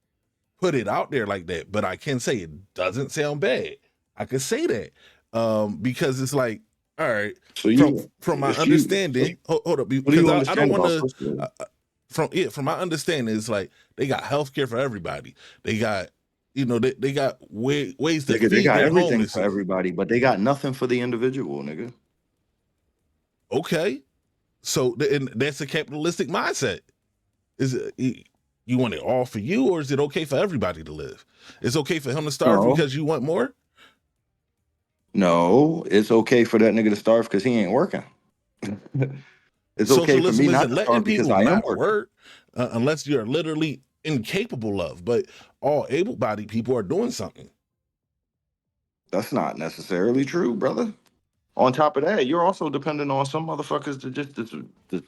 put it out there like that, but I can say it doesn't sound bad. I could say that because it's like, all right, So you, from my if you, understanding, hold up, what do because you I don't understand want about to. socialism? From my understanding, it's like they got healthcare for everybody. They got, they got ways to Nigga, they feed got their everything homeless. for everybody, but they got nothing for the individual, nigga. Okay, so and that's a capitalistic mindset. Is it? You want it all for you, or is it okay for everybody to live? It's okay for him to starve No, because you want more. no, it's okay for that nigga to starve because he ain't working. It's okay for me Socialism not isn't to letting starve because people I am not working. work unless you're literally incapable of. But all able-bodied people are doing something. That's not necessarily true, brother. On top of that, you're also dependent on some motherfuckers to just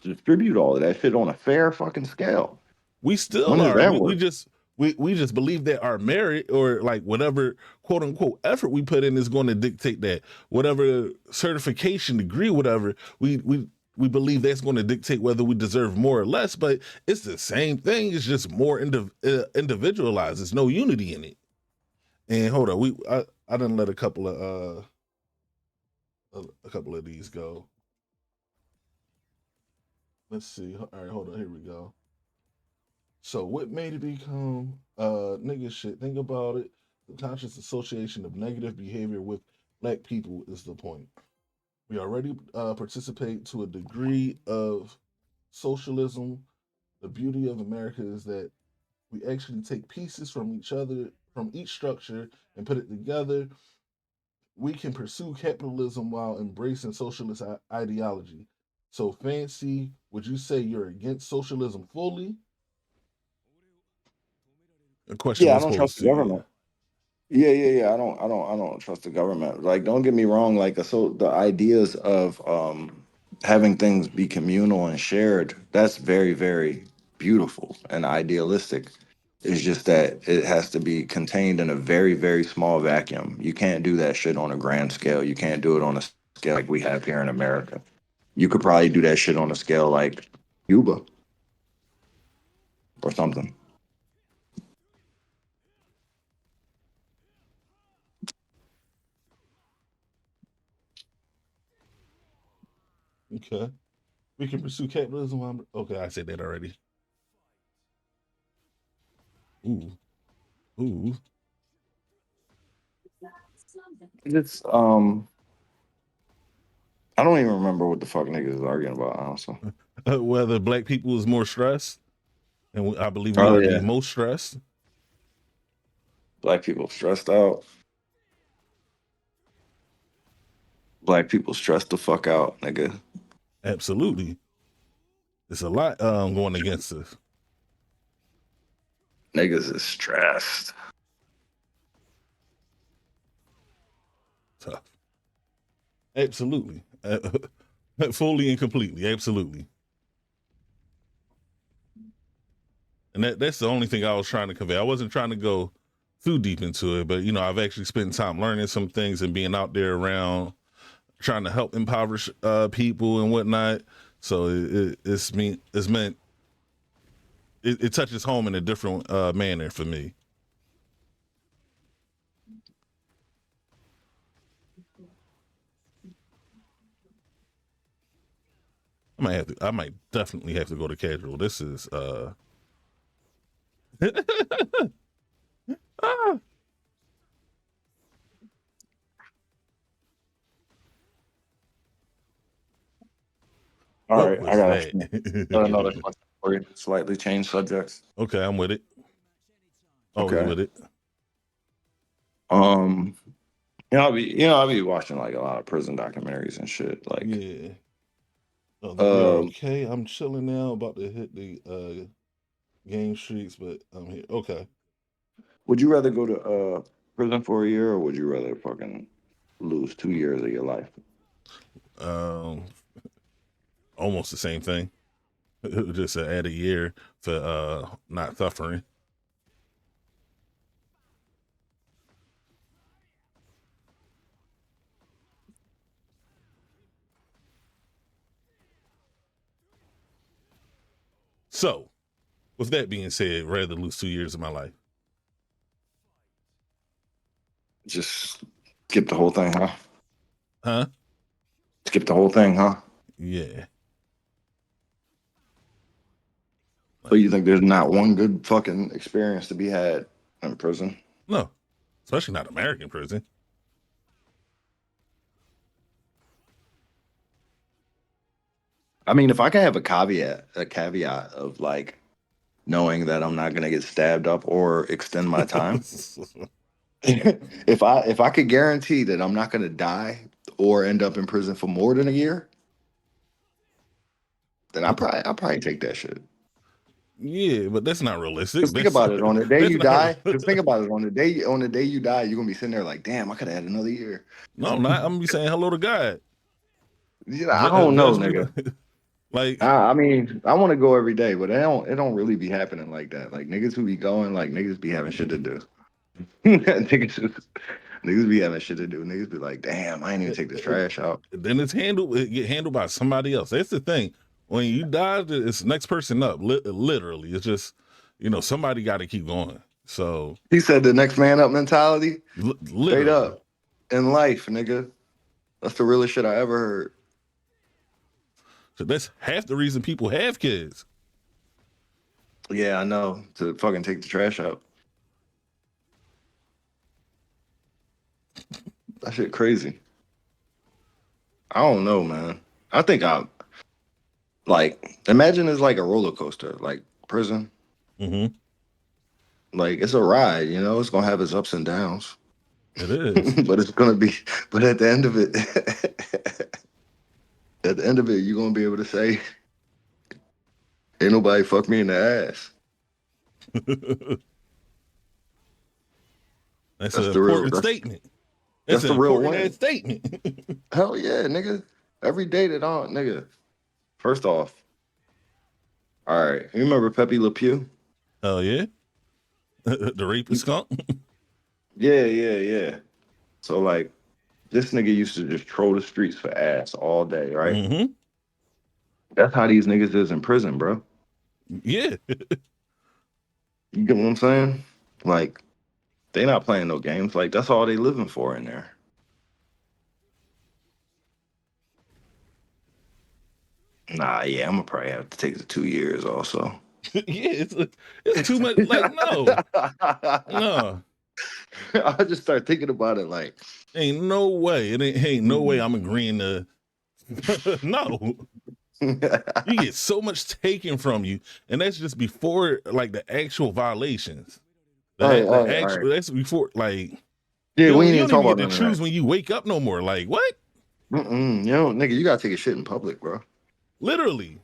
distribute all of that shit on a fair fucking scale. We When still does are. that We work? just we just believe that our merit or like whatever quote unquote effort we put in is going to dictate that. Whatever certification degree, whatever we believe that's going to dictate whether we deserve more or less. But it's the same thing. It's just more individualized. There's no unity in it. And hold on, I didn't let a couple of these go. Let's see. All right, hold on. Here we go. So what made it become nigga shit? Think about it. The conscious association of negative behavior with black people is the point. We already participate to a degree of socialism. The beauty of America is that we actually take pieces from each other, from each structure, and put it together. We can pursue capitalism while embracing socialist ideology. So, Fancy, would you say you're against socialism fully? The question Yeah, I was don't trust posed the to you. government. Yeah. I don't trust the government. Like, don't get me wrong. Like, so the ideas of having things be communal and shared, that's very, very beautiful and idealistic. It's just that it has to be contained in a very, very small vacuum. You can't do that shit on a grand scale. You can't do it on a scale like we have here in America. You could probably do that shit on a scale like Cuba or something. Okay. We can pursue capitalism. Okay, I said that already. Ooh, ooh. It's I don't even remember what the fuck niggas is arguing about, honestly. Whether black people is more stressed, and I believe we Oh are the yeah, most stressed. black people stressed out. Black people stressed the fuck out, nigga. Absolutely, it's a lot going against us. Niggas is stressed. Tough. Absolutely, fully and completely. Absolutely, and that's the only thing I was trying to convey. I wasn't trying to go too deep into it, but I've actually spent time learning some things and being out there around trying to help impoverish people and whatnot. So it's meant it touches home in a different manner for me. I might definitely have to go to casual. This is ah, All what right, I was got that? another question for you. Slightly change subjects. Okay, I'm with it. Always Okay. with it. Um, I'll be watching like a lot of prison documentaries and shit. Like, Yeah. Oh, we are um, okay. I'm chilling now, about to hit the game streets, but I'm here. Okay. would you rather go to prison for a year, or would you rather fucking lose 2 years of your life? Um, almost the same thing. Just add a year for not suffering. So, with that being said, rather lose 2 years of my life. Just skip the whole thing, huh? Huh? Skip the whole thing, huh? Yeah. So Like, you think there's not one good fucking experience to be had in prison? no, especially not American prison. I mean, if I could have a caveat of like knowing that I'm not gonna get stabbed up or extend my time. If I could guarantee that I'm not gonna die or end up in prison for more than a year, then I'll probably take that shit. Yeah, but that's not realistic. Cause think about it. On the day That's you not. die, cause think about it. On the day you die, you're gonna be sitting there like, damn, I could have had another year. No, I'm not. I'm gonna be saying hello to God. I don't know, Judge me. nigga. Like, I mean, I want to go every day, but it don't really be happening like that. Like niggas who be going, like niggas be having shit to do. niggas be having shit to do. Niggas be like, damn, I ain't even take the trash out. then it get handled by somebody else. That's the thing. When you die, it's next person up. Literally, it's just somebody got to keep going. So He said the next man up mentality. Straight literally, up. In life, nigga. That's the realest shit I ever heard. so that's half the reason people have kids. Yeah, I know. To fucking take the trash out. That shit crazy. I don't know, man. I think I like imagine it's like a roller coaster, like prison. Mm-hmm. Like it's a ride, it's gonna have its ups and downs. It is. but it's gonna be but at the end of it at the end of it, you're gonna be able to say, ain't nobody fuck me in the ass. That's an That's the real important that's statement. That's that's an the real important ass win. statement. Hell yeah, nigga. Every day that on nigga. First off, all right. You remember Pepe Le Pew? Hell yeah. The rapist skunk. Yeah, yeah, yeah. So like this nigga used to just troll the streets for ass all day, right? Mm-hmm. That's how these niggas is in prison, bro. Yeah. You get what I'm saying? Like, they not playing no games. Like, that's all they living for in there. Nah, yeah, I'm gonna probably have to take the 2 years also. Yeah, it's too much. Like, no, no, I just start thinking about it like, ain't no way. Ain't no way I'm agreeing to. No, you get so much taken from you, and that's just before like the actual violations. all right, all The right, all right. actual that's before like Yeah, we ain't you even don't even talking get about to none of that. choose when you wake up no more. Like what? Nigga, you gotta take a shit in public, bro. Literally,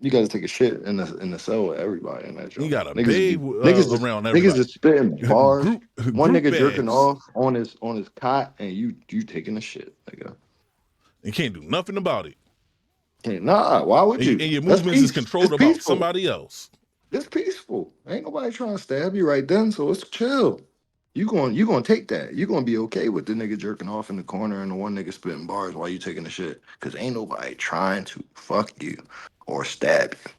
You gotta take a shit in the cell with everybody in that you joint. got to Niggas bathe be niggas is around niggas everybody. is spitting bars. group One group nigga jerking baths. off on his cot, and you taking a shit, nigga. You can't do nothing about it. Okay, nah, why would And you? your That's movements is peace. It's controlled about peaceful. somebody else. It's peaceful. Ain't nobody trying to stab you right then, so it's chill. You gonna take that. You gonna be okay with the nigga jerking off in the corner and the one nigga spitting bars while you taking the shit. Cause ain't nobody trying to fuck you or stab you.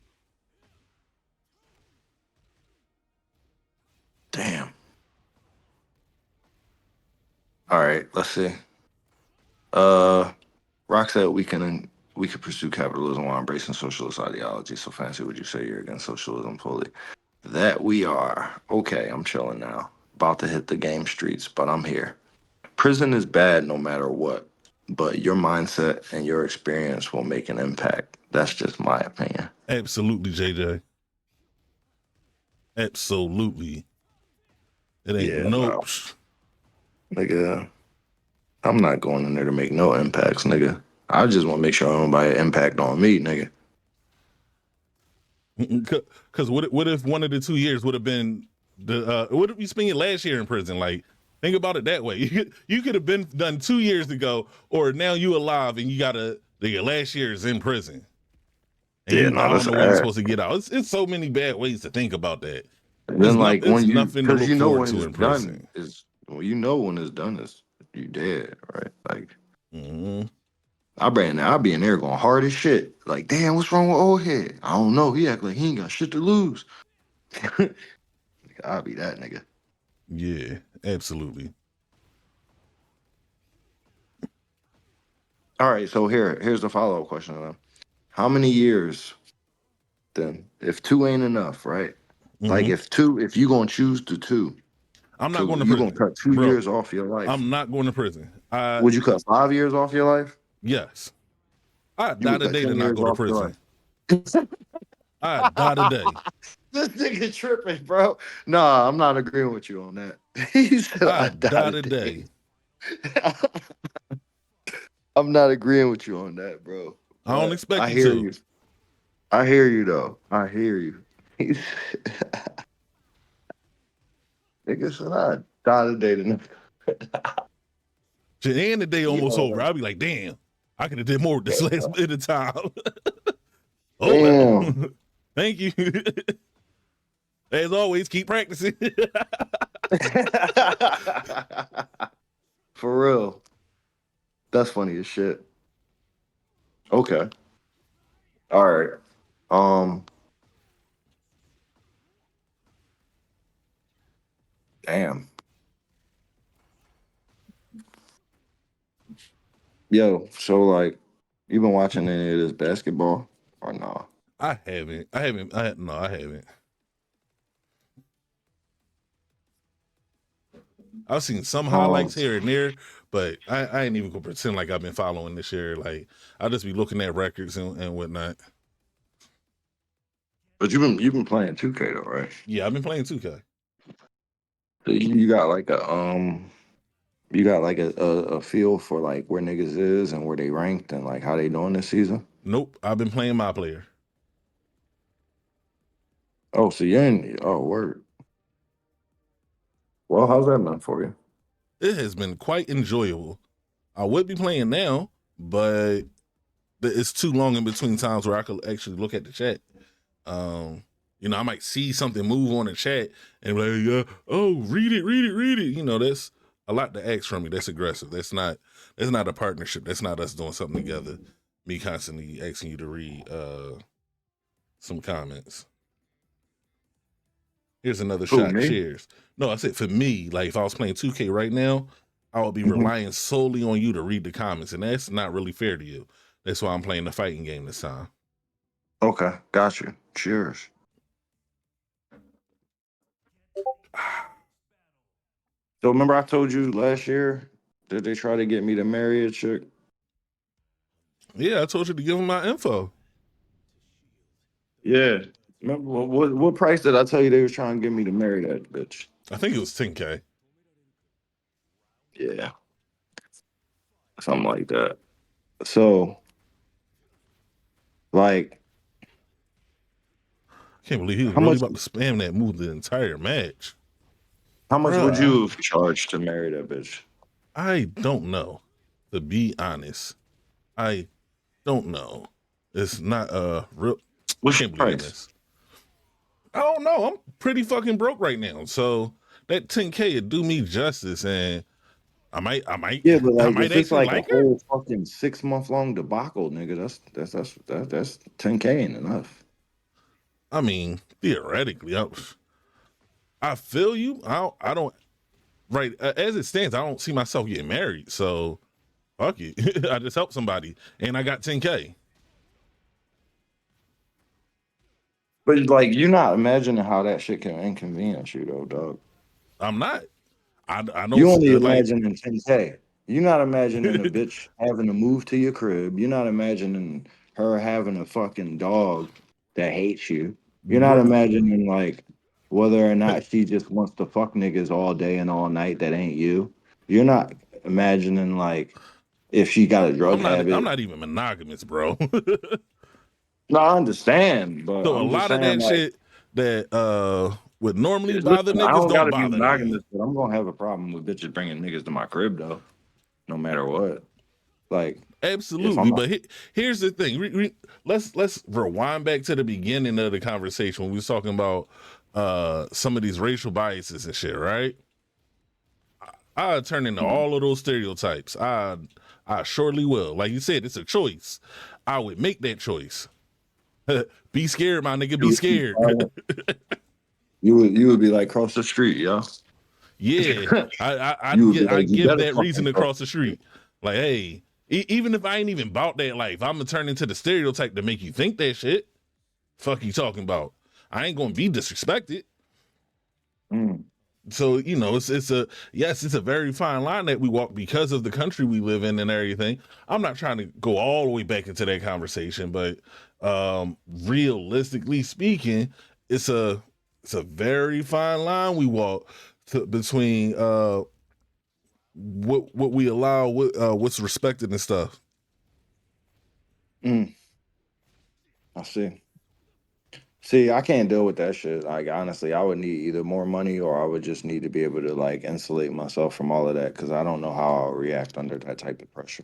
Damn. All right, let's see. Uh Rock said we could pursue capitalism while embracing socialist ideology. So fancy would you say you're against socialism fully? That we are. Okay, I'm chilling now. About to hit the game streets, but I'm here. Prison is bad no matter what, but your mindset and your experience will make an impact. That's just my opinion. Absolutely, JJ. Absolutely. It ain't Yeah, no. bro. Nigga, I'm not going in there to make no impacts, nigga. I just want to make sure I don't buy an impact on me, nigga. Because what if one of the 2 years would have been what if you spent your last year in prison? Like, think about it that way. You could have been done 2 years ago, or now you alive and you gotta your last year is in prison, and Yeah, I no, don't that's know when you're ass. supposed to get out. It's so many bad ways to think about that. And then like It's when you, nothing to because look you know forward when to it's in done prison. is, well, you know when it's done is you dead, right? Like Mm-hmm. I'll be in there going hard as shit. Like, damn, what's wrong with old head? I don't know. He act like he ain't got shit to lose. I'll be that nigga. Yeah, absolutely. All right, so here's the follow up question then. How many years then? If two ain't enough, right? Like Mm-hmm. if you gonna choose the two, I'm not going to to you gonna prison, cut 2 years bro. off your life. I'm not going to prison. Would you cut 5 years off your life? Yes, I You die would cut today to 10 not years go to off your prison. life. I die today. This nigga tripping, bro. Nah, I'm not agreeing with you on that. He said I I die died a day. today. I'm not agreeing with you on that, bro. I don't But expect I you hear to. you. I hear you though. I hear you. He's nigga said I died a day tonight. And the day almost over. Yo, I'll be like, damn, I could have did more with this last bit of time. Oh well. damn. Thank you. As always, keep practicing. For real. That's funny as shit. Okay. All right. Um. Damn. Yo. So like, you been watching any of this basketball or no? I haven't. No, I haven't. I've seen some Um. highlights here and there, but I ain't even gonna pretend like I've been following this year. Like, I'll just be looking at records and whatnot. But you've been playing 2K though, right? Yeah, I've been playing 2K. So you got like a feel for like where niggas is and where they ranked and like how they doing this season. Nope, I've been playing my player. Oh, so you ain't. Oh, word. Well, how's that been for you? It has been quite enjoyable. I would be playing now, but it's too long in between times where I could actually look at the chat. Um, I might see something move on the chat and be like, oh, read it, read it, read it. That's a lot to ask from me. That's aggressive. That's not a partnership. That's not us doing something together. Me constantly asking you to read some comments. Here's another Who, shot. me? Cheers. No, I said for me, like if I was playing 2K right now, I would be Mhm. relying solely on you to read the comments, and that's not really fair to you. That's why I'm playing the fighting game this time. Okay, got you. Cheers. So remember I told you last year that they tried to get me to marry a chick? Yeah, I told you to give him my info. Yeah. Remember what price did I tell you they was trying to get me to marry that bitch? I think it was 10K. Yeah, something like that. So like, I can't believe he was how really much about to spam that move the entire match. how much would Bruh, you have charged to marry that bitch? I don't know. To be honest, I don't know. It's not real. I What's your can't believe I price? missed. I don't know. I'm pretty fucking broke right now. So that 10K would do me justice, and I might, I might, Yeah, but I like might if it's actually like a like her. whole fucking 6 month long debacle, nigga, that's 10K ain't enough. I mean, theoretically, I feel you. I don't. Right as it stands, I don't see myself getting married. So fuck it. I just helped somebody, and I got 10K. But like, you're not imagining how that shit can inconvenience you, though, dog. I'm not. I You don't only like. imagining 10K. You're not imagining a bitch having to move to your crib. You're not imagining her having a fucking dog that hates you. You're not Bro, imagining like whether or not she just wants to fuck niggas all day and all night that ain't you. You're not imagining like if she got a drug I'm habit. not even monogamous, bro. No, I understand, but So a I'm just lot of saying that like, shit that would normally bother listen, I niggas don't don't gotta be bother me. monogamous, but I'm gonna have a problem with bitches bringing niggas to my crib though, no matter what. Like, if Absolutely, I'm but here's the thing. Let's rewind back to the beginning of the conversation when we was talking about some of these racial biases and shit, right? I turn into all of those stereotypes. I surely will. Like you said, it's a choice. I would make that choice. Be scared, my nigga. Be scared. you would be like cross the street, yo. Yeah, You would be I like, you give better that reason fucking to cross cross the the street. street. Like, hey, even if I ain't even bought that life, I'm gonna turn into the stereotype to make you think that shit. Fuck you talking about? I ain't gonna be disrespected. Mm. So it's a yes, it's a very fine line that we walk because of the country we live in and everything. I'm not trying to go all the way back into that conversation, but realistically speaking, it's a very fine line we walk between what we allow, what's respected and stuff. Mm. I see. See, I can't deal with that shit. Like, honestly, I would need either more money or I would just need to be able to like insulate myself from all of that because I don't know how I'll react under that type of pressure.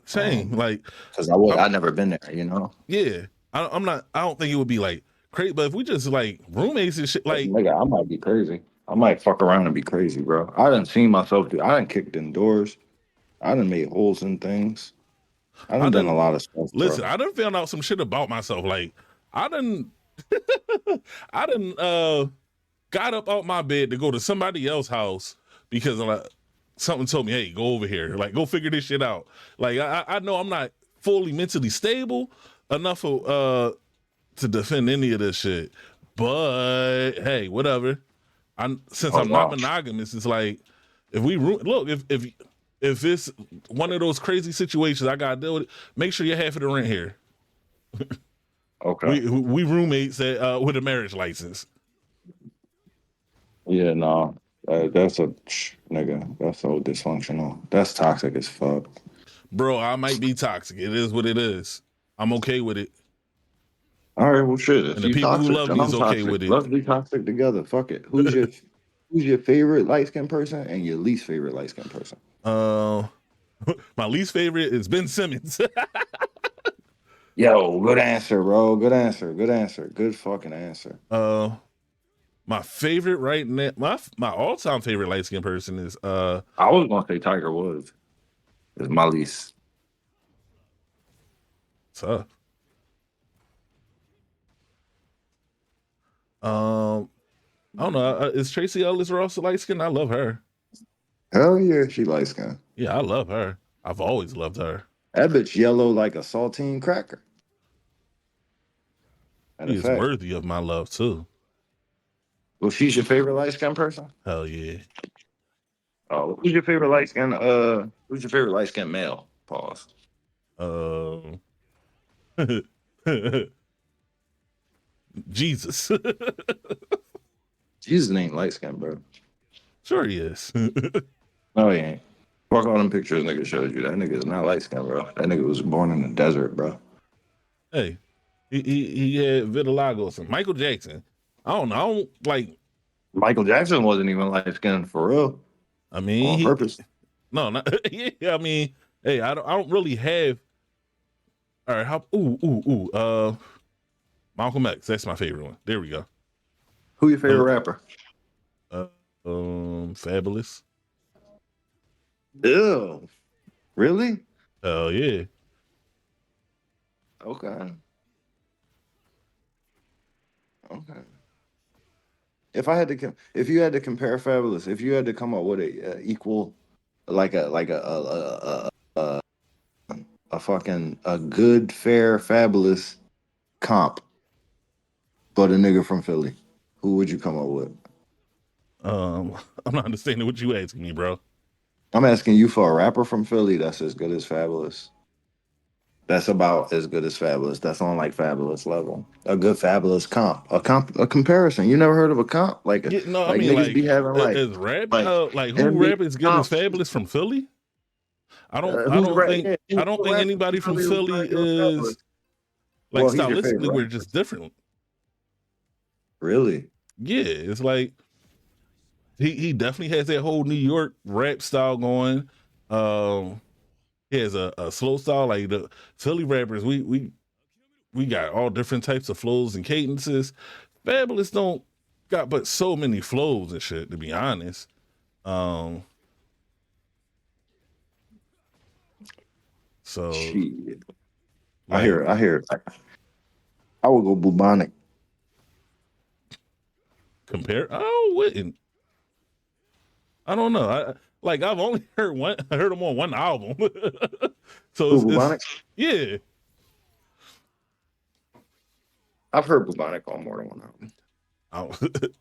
Same, Um, like because I'm I never been there, you know. yeah, I'm not. I don't think it would be like crazy, but if we just like roommates and shit, like Nigga, I might be crazy. I might fuck around and be crazy, bro. I done seen myself do. I done kicked in doors. I done made holes in things. I I done done a done lot of stuff, listen. bro. I done found out some shit about myself. Like I done, I done got up out my bed to go to somebody else's house because like something told me, hey, go over here, like go figure this shit out. Like I know I'm not fully mentally stable enough to defend any of this shit, but hey, whatever. Since Oh I'm not wow. monogamous, it's like if we look if it's one of those crazy situations I gotta deal with it, make sure you're half of the rent here. Okay. We roommates that with a marriage license. Yeah, no. That's a nigga. That's so dysfunctional. That's toxic as fuck. Bro, I might be toxic. It is what it is. I'm okay with it. All right, well shit. And If the you people who toxic, love then me I'm is okay toxic. with it. Let's be toxic together. Fuck it. Who's your favorite light skinned person and your least favorite light skinned person? uh my least favorite is Ben Simmons. Yo, good answer, bro. Good answer. Good answer. Good fucking answer. uh my favorite right now, my all-time favorite light-skinned person is I was gonna say Tiger Woods is my least. tough. Um I don't know. Is Tracy Ellis Ross light skinned? I love her. Hell yeah, she light skinned. Yeah, I love her. I've always loved her. That bitch yellow like a saltine cracker. Matter She of is fact. worthy of my love too. Well, she's your favorite light skinned person? Hell yeah. Oh, who's your favorite light skinned who's your favorite light skinned male? Pause. Um, Jesus. Jesus ain't light skinned, bro. Sure he is. No, he ain't. Fuck all them pictures nigga showed you. That nigga is not light skinned, bro. That nigga was born in the desert, bro. Hey, he had vitiligo. Some Michael Jackson. I don't know. I don't like. Michael Jackson wasn't even light skinned for real. I mean, On he purpose. no, not yeah. I mean, hey, I don't really have. All right, how? Ooh. Malcolm X. That's my favorite one. There we go. Who your I favorite lo- rapper? Fabulous. Ew. Really? Hell yeah. Okay. Okay. If you had to compare Fabulous, if you had to come up with a equal, like a fucking a good fair Fabulous comp, but a nigga from Philly. Who would you come up with? I'm not understanding what you asking me, bro. I'm asking you for a rapper from Philly that's as good as Fabulous. That's about as good as Fabulous. That's on like Fabulous level. A good Fabulous a comparison. You never heard of a comp? Yeah, no, I Like mean niggas like be having is rap like like who NBA rap is good as comps. Fabulous from Philly? Who's rap? Yeah, I who's don't think rapping from anybody from Philly who's Philly very good with Fabulous? is like Well, he's your favorite, stylistically we're right? just different. Really? Yeah, it's like he definitely has that whole New York rap style going. Um he has a slow style like the Philly rappers. We got all different types of flows and cadences. Fabulous don't got but so many flows and shit, to be honest. Um, so Shit. I like hear. I hear. I would go bubonic. compare, I wouldn't. I don't know. I've only heard one. I heard him on one album, so Who, it's bubonic? yeah. I've heard bubonic on more than one album.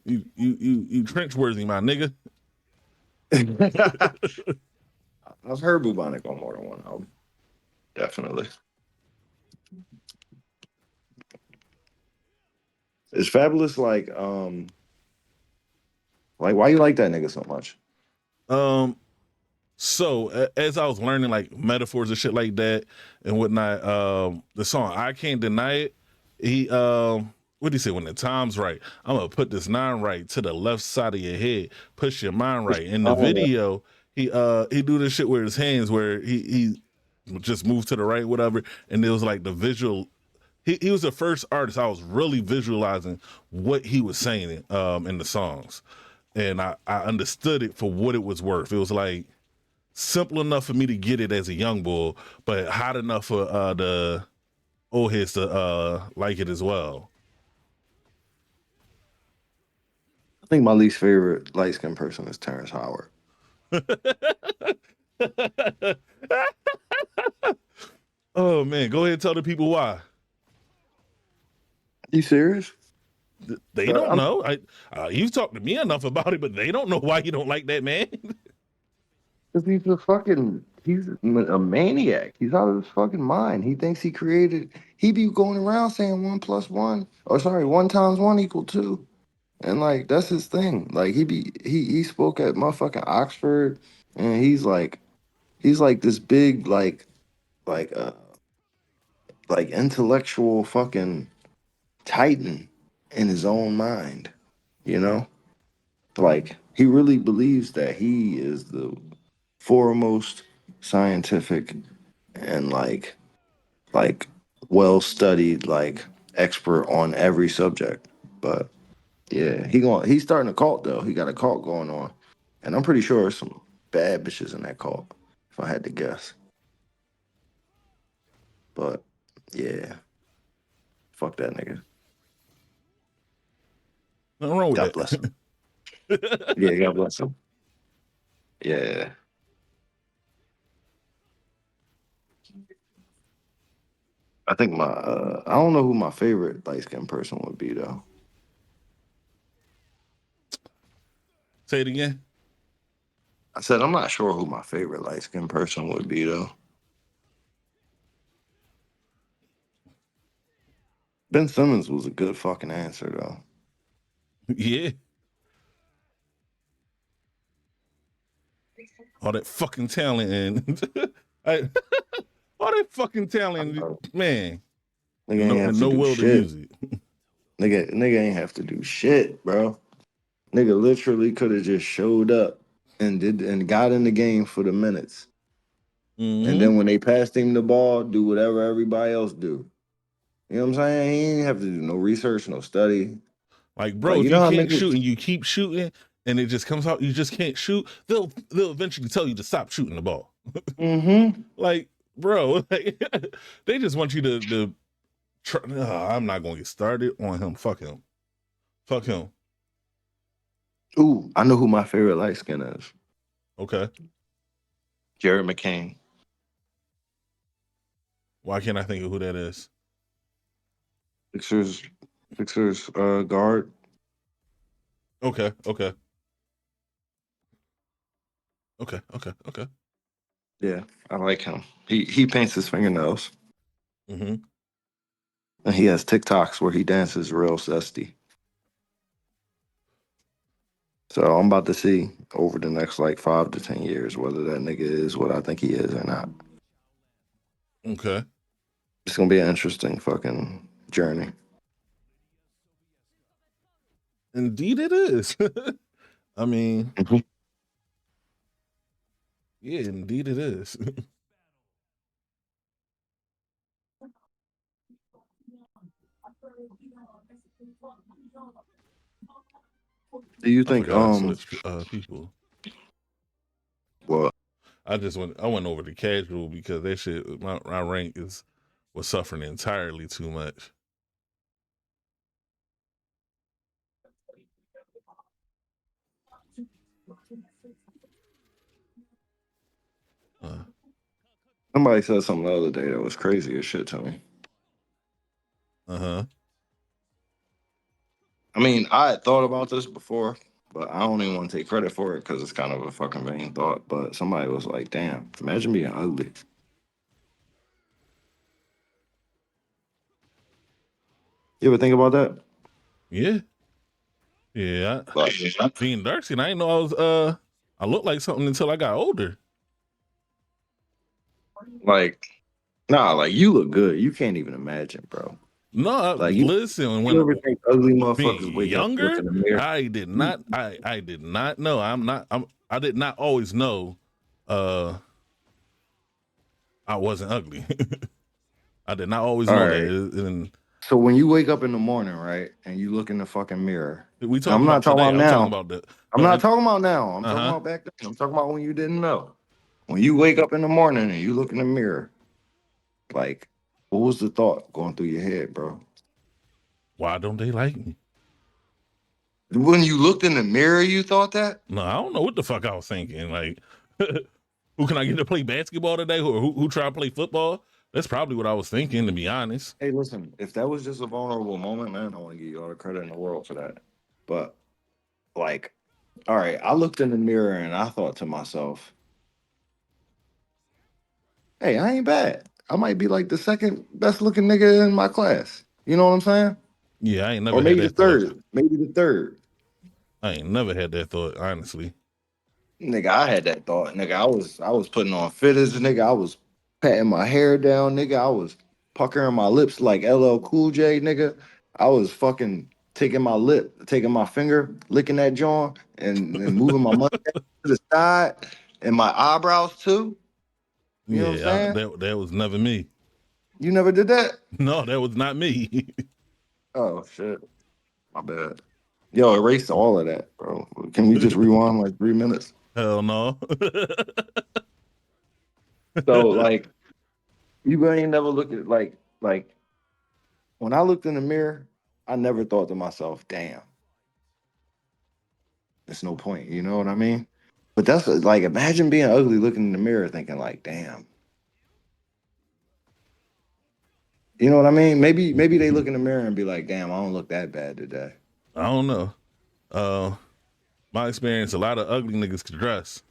You trench worthy, my nigga. I've heard bubonic on more than one album. Definitely. Is Fabulous like why you like that nigga so much? um, So as I was learning like metaphors and shit like that and whatnot, the song "I Can't Deny It," he what do you say? When the time's right, I'm gonna put this nine right to the left side of your head, push your mind right. In the Oh, video, he do this shit with his hands where he just moves to the right, whatever, and it was like the visual. He was the first artist I was really visualizing what he was saying in the songs, and I understood it for what it was worth. It was like simple enough for me to get it as a young bull, but hot enough for the old heads to like it as well. I think my least favorite light skinned person is Terrence Howard. Oh man, go ahead and tell the people why. You serious? They don't I'm know. You've talked to me enough about it, but they don't know why you don't like that man. Because he's a maniac. He's out of his fucking mind. He thinks he be going around saying one plus one, or sorry, one times one equal two. And like that's his thing. Like he spoke at motherfucking Oxford, and he's like this big like uh like intellectual fucking titan in his own mind, you know? Like he really believes that he is the foremost scientific and like well studied like expert on every subject. But yeah, he's starting a cult though. He got a cult going on. And I'm pretty sure there's some bad bitches in that cult, if I had to guess. But yeah, fuck that nigga. Nothing wrong with God bless him. that. Yeah, God bless him. Yeah. I think I don't know who my favorite light skinned person would be though. Say it again. I said I'm not sure who my favorite light skinned person would be though. Ben Simmons was a good fucking answer though. Yeah, all that fucking talent and I, all that fucking I talent, know. man, Nigga ain't have and to no do will to shit. use it. Nigga ain't have to do shit, bro. Nigga literally could have just showed up and got in the game for the minutes. And Mm-hmm. then when they passed him the ball, do whatever everybody else do. You know what I'm saying? He ain't have to do no research, no study. Like, bro, Like if you you know how can't niggas. shoot and you keep shooting and it just comes out, you just can't shoot, they'll eventually tell you to stop shooting the ball. Mm-hmm. Like, bro, like, they just want you to try. I'm not gonna get started on him. Fuck him. Fuck him. Ooh, I know who my favorite light skin is. Okay. Jared McCain. Why can't I think of who that is? Sixers, Sixers guard. Okay, okay, okay. Yeah, I like him. He paints his fingernails, Mm-hmm. and he has TikToks where he dances real zesty. So I'm about to see over the next like 5 to 10 years whether that nigga is what I think he is or not. Okay. It's gonna be an interesting fucking journey. Indeed, it is. I mean, Mhm. yeah, indeed, it is. Do you I think forgot I switched people. well I went over to casual because that shit my rank was suffering entirely too much. Uh somebody said something the other day that was crazy as shit to me. huh. I mean, I had thought about this before, but I don't even want to take credit for it because it's kind of a fucking vain thought. But somebody was like, damn, imagine being ugly. You ever think about that? Yeah, yeah. Like, Being dark skin, I didn't know I looked like something until I got older. like, nah, like you look good. You can't even imagine, bro. No, Like listen, you when ever think ugly being motherfuckers wake up and look younger, in the mirror? I did not know. I did not always know I wasn't ugly. I did not always All know right. that. And So when you wake up in the morning, right, and you look in the fucking mirror, we and I'm talking not about talking today. about I'm talking now. about the I'm no not and talking about now. I'm talking uh-huh. about back then. I'm talking about when you didn't know. When you wake up in the morning and you look in the mirror, like, what was the thought going through your head, bro? Why don't they like me? When you looked in the mirror, you thought that? No, I don't know what the fuck I was thinking. Like who can I get to play basketball today? Or who try to play football? That's probably what I was thinking, to be honest. Hey, listen, if that was just a vulnerable moment, man, I want to give you all the credit in the world for that. But like, all right, I looked in the mirror and I thought to myself, hey, I ain't bad. I might be like the second best looking nigga in my class. You know what I'm saying? Yeah, I ain't Or never had maybe the that thought. third. Maybe the third. I ain't never had that thought, honestly. Nigga, I had that thought. Nigga, I was putting on fitters, nigga. I was patting my hair down, nigga. I was puckering my lips like LL Cool J, nigga. I was fucking taking my finger, licking that joint, and moving my mustache to the side and my eyebrows too. You know what I'm Yeah, saying? that was never me. You never did that? No, that was not me. Oh shit. My bad. Yo, erase all of that, bro. Can we just rewind like 3 minutes? Hell no. So like you ain't never looked at like when I looked in the mirror, I never thought to myself, damn, there's no point. You know what I mean? But that's like imagine being ugly looking in the mirror thinking like, damn. You know what I mean? Maybe they look in the mirror and be like, damn, I don't look that bad today. I don't know. Uh, my experience, a lot of ugly niggas can dress.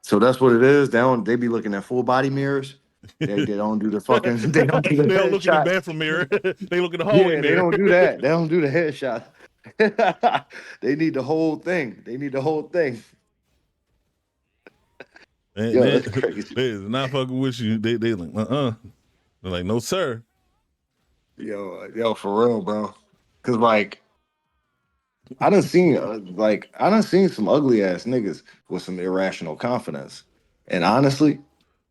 So that's what it is. They be looking at full body mirrors. They don't do the fucking they don't do the They don't look in the headshots. bathroom mirror. They look in the hallway Yeah, they mirror. don't do that. They don't do the headshot. They need the whole thing. They need the whole thing. And Yo, then that's crazy. they is not fucking with you. They like, They're like, no, sir. Yo, for real, bro. Cause like I done seen some ugly ass niggas with some irrational confidence. And honestly,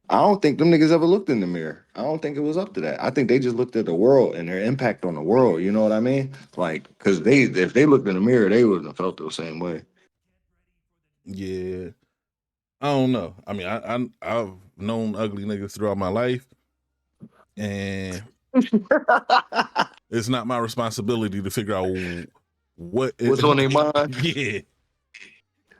I don't think them niggas ever looked in the mirror. I don't think it was up to that. I think they just looked at the world and their impact on the world. You know what I mean? Like, cause if they looked in the mirror, they wouldn't have felt the same way. Yeah, I don't know. I mean, I've known ugly niggas throughout my life, and it's not my responsibility to figure out what. What's on their mind? Yeah,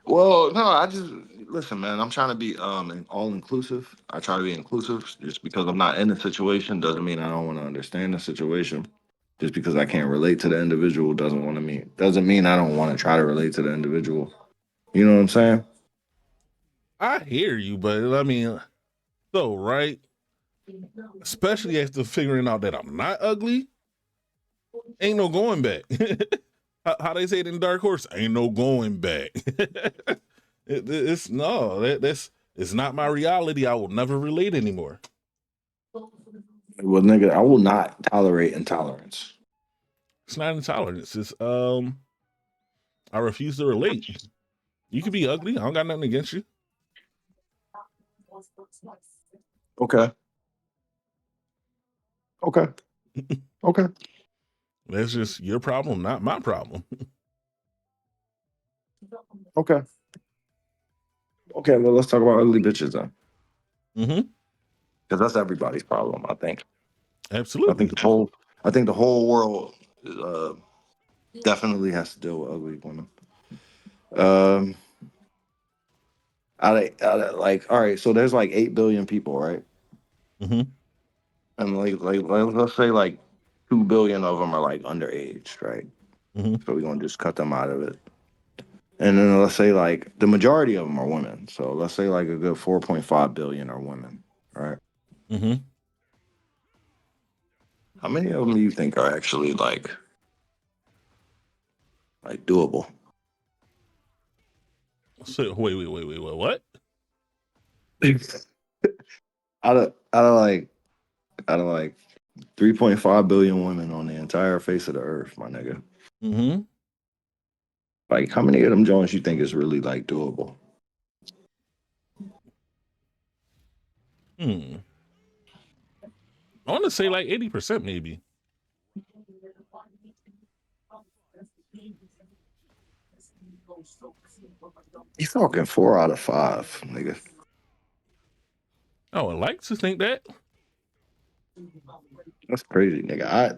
Well, no, I just listen, man. I'm trying to be all inclusive. I try to be inclusive. Just because I'm not in the situation doesn't mean I don't want to understand the situation. Just because I can't relate to the individual doesn't mean I don't want to try to relate to the individual. You know what I'm saying? I hear you, but I mean, so right, especially after figuring out that I'm not ugly, ain't no going back. How they say it in Dark Horse, ain't no going back. It's no, that's it's not my reality. I will never relate anymore. Well, nigga, I will not tolerate intolerance. It's not intolerance. It's I refuse to relate. You can be ugly. I don't got nothing against you. Okay. Okay. Okay. That's just your problem, not my problem. Okay. Okay. Well, let's talk about ugly bitches then, Mm-hmm. because that's everybody's problem. I think. I think Absolutely. the whole. I think the whole world uh, definitely has to deal with ugly women. Um, like, all right. So there's like 8 billion people, right? Mm-hmm. And let's say like 2 billion of them are like underage, right? Mm-hmm. So we're gonna just cut them out of it. And then let's say like the majority of them are women. So let's say like a good 4.5 billion are women, right? Mm-hmm. How many of them do you think are actually like doable? So what? Out of like 3.5 billion women on the entire face of the earth, my nigga. Mm-hmm. Like how many of them Jones you think is really like doable? Hmm. I want to say like 80%, maybe. You talking 4 out of 5, nigga. I would like to think that. That's crazy, nigga. I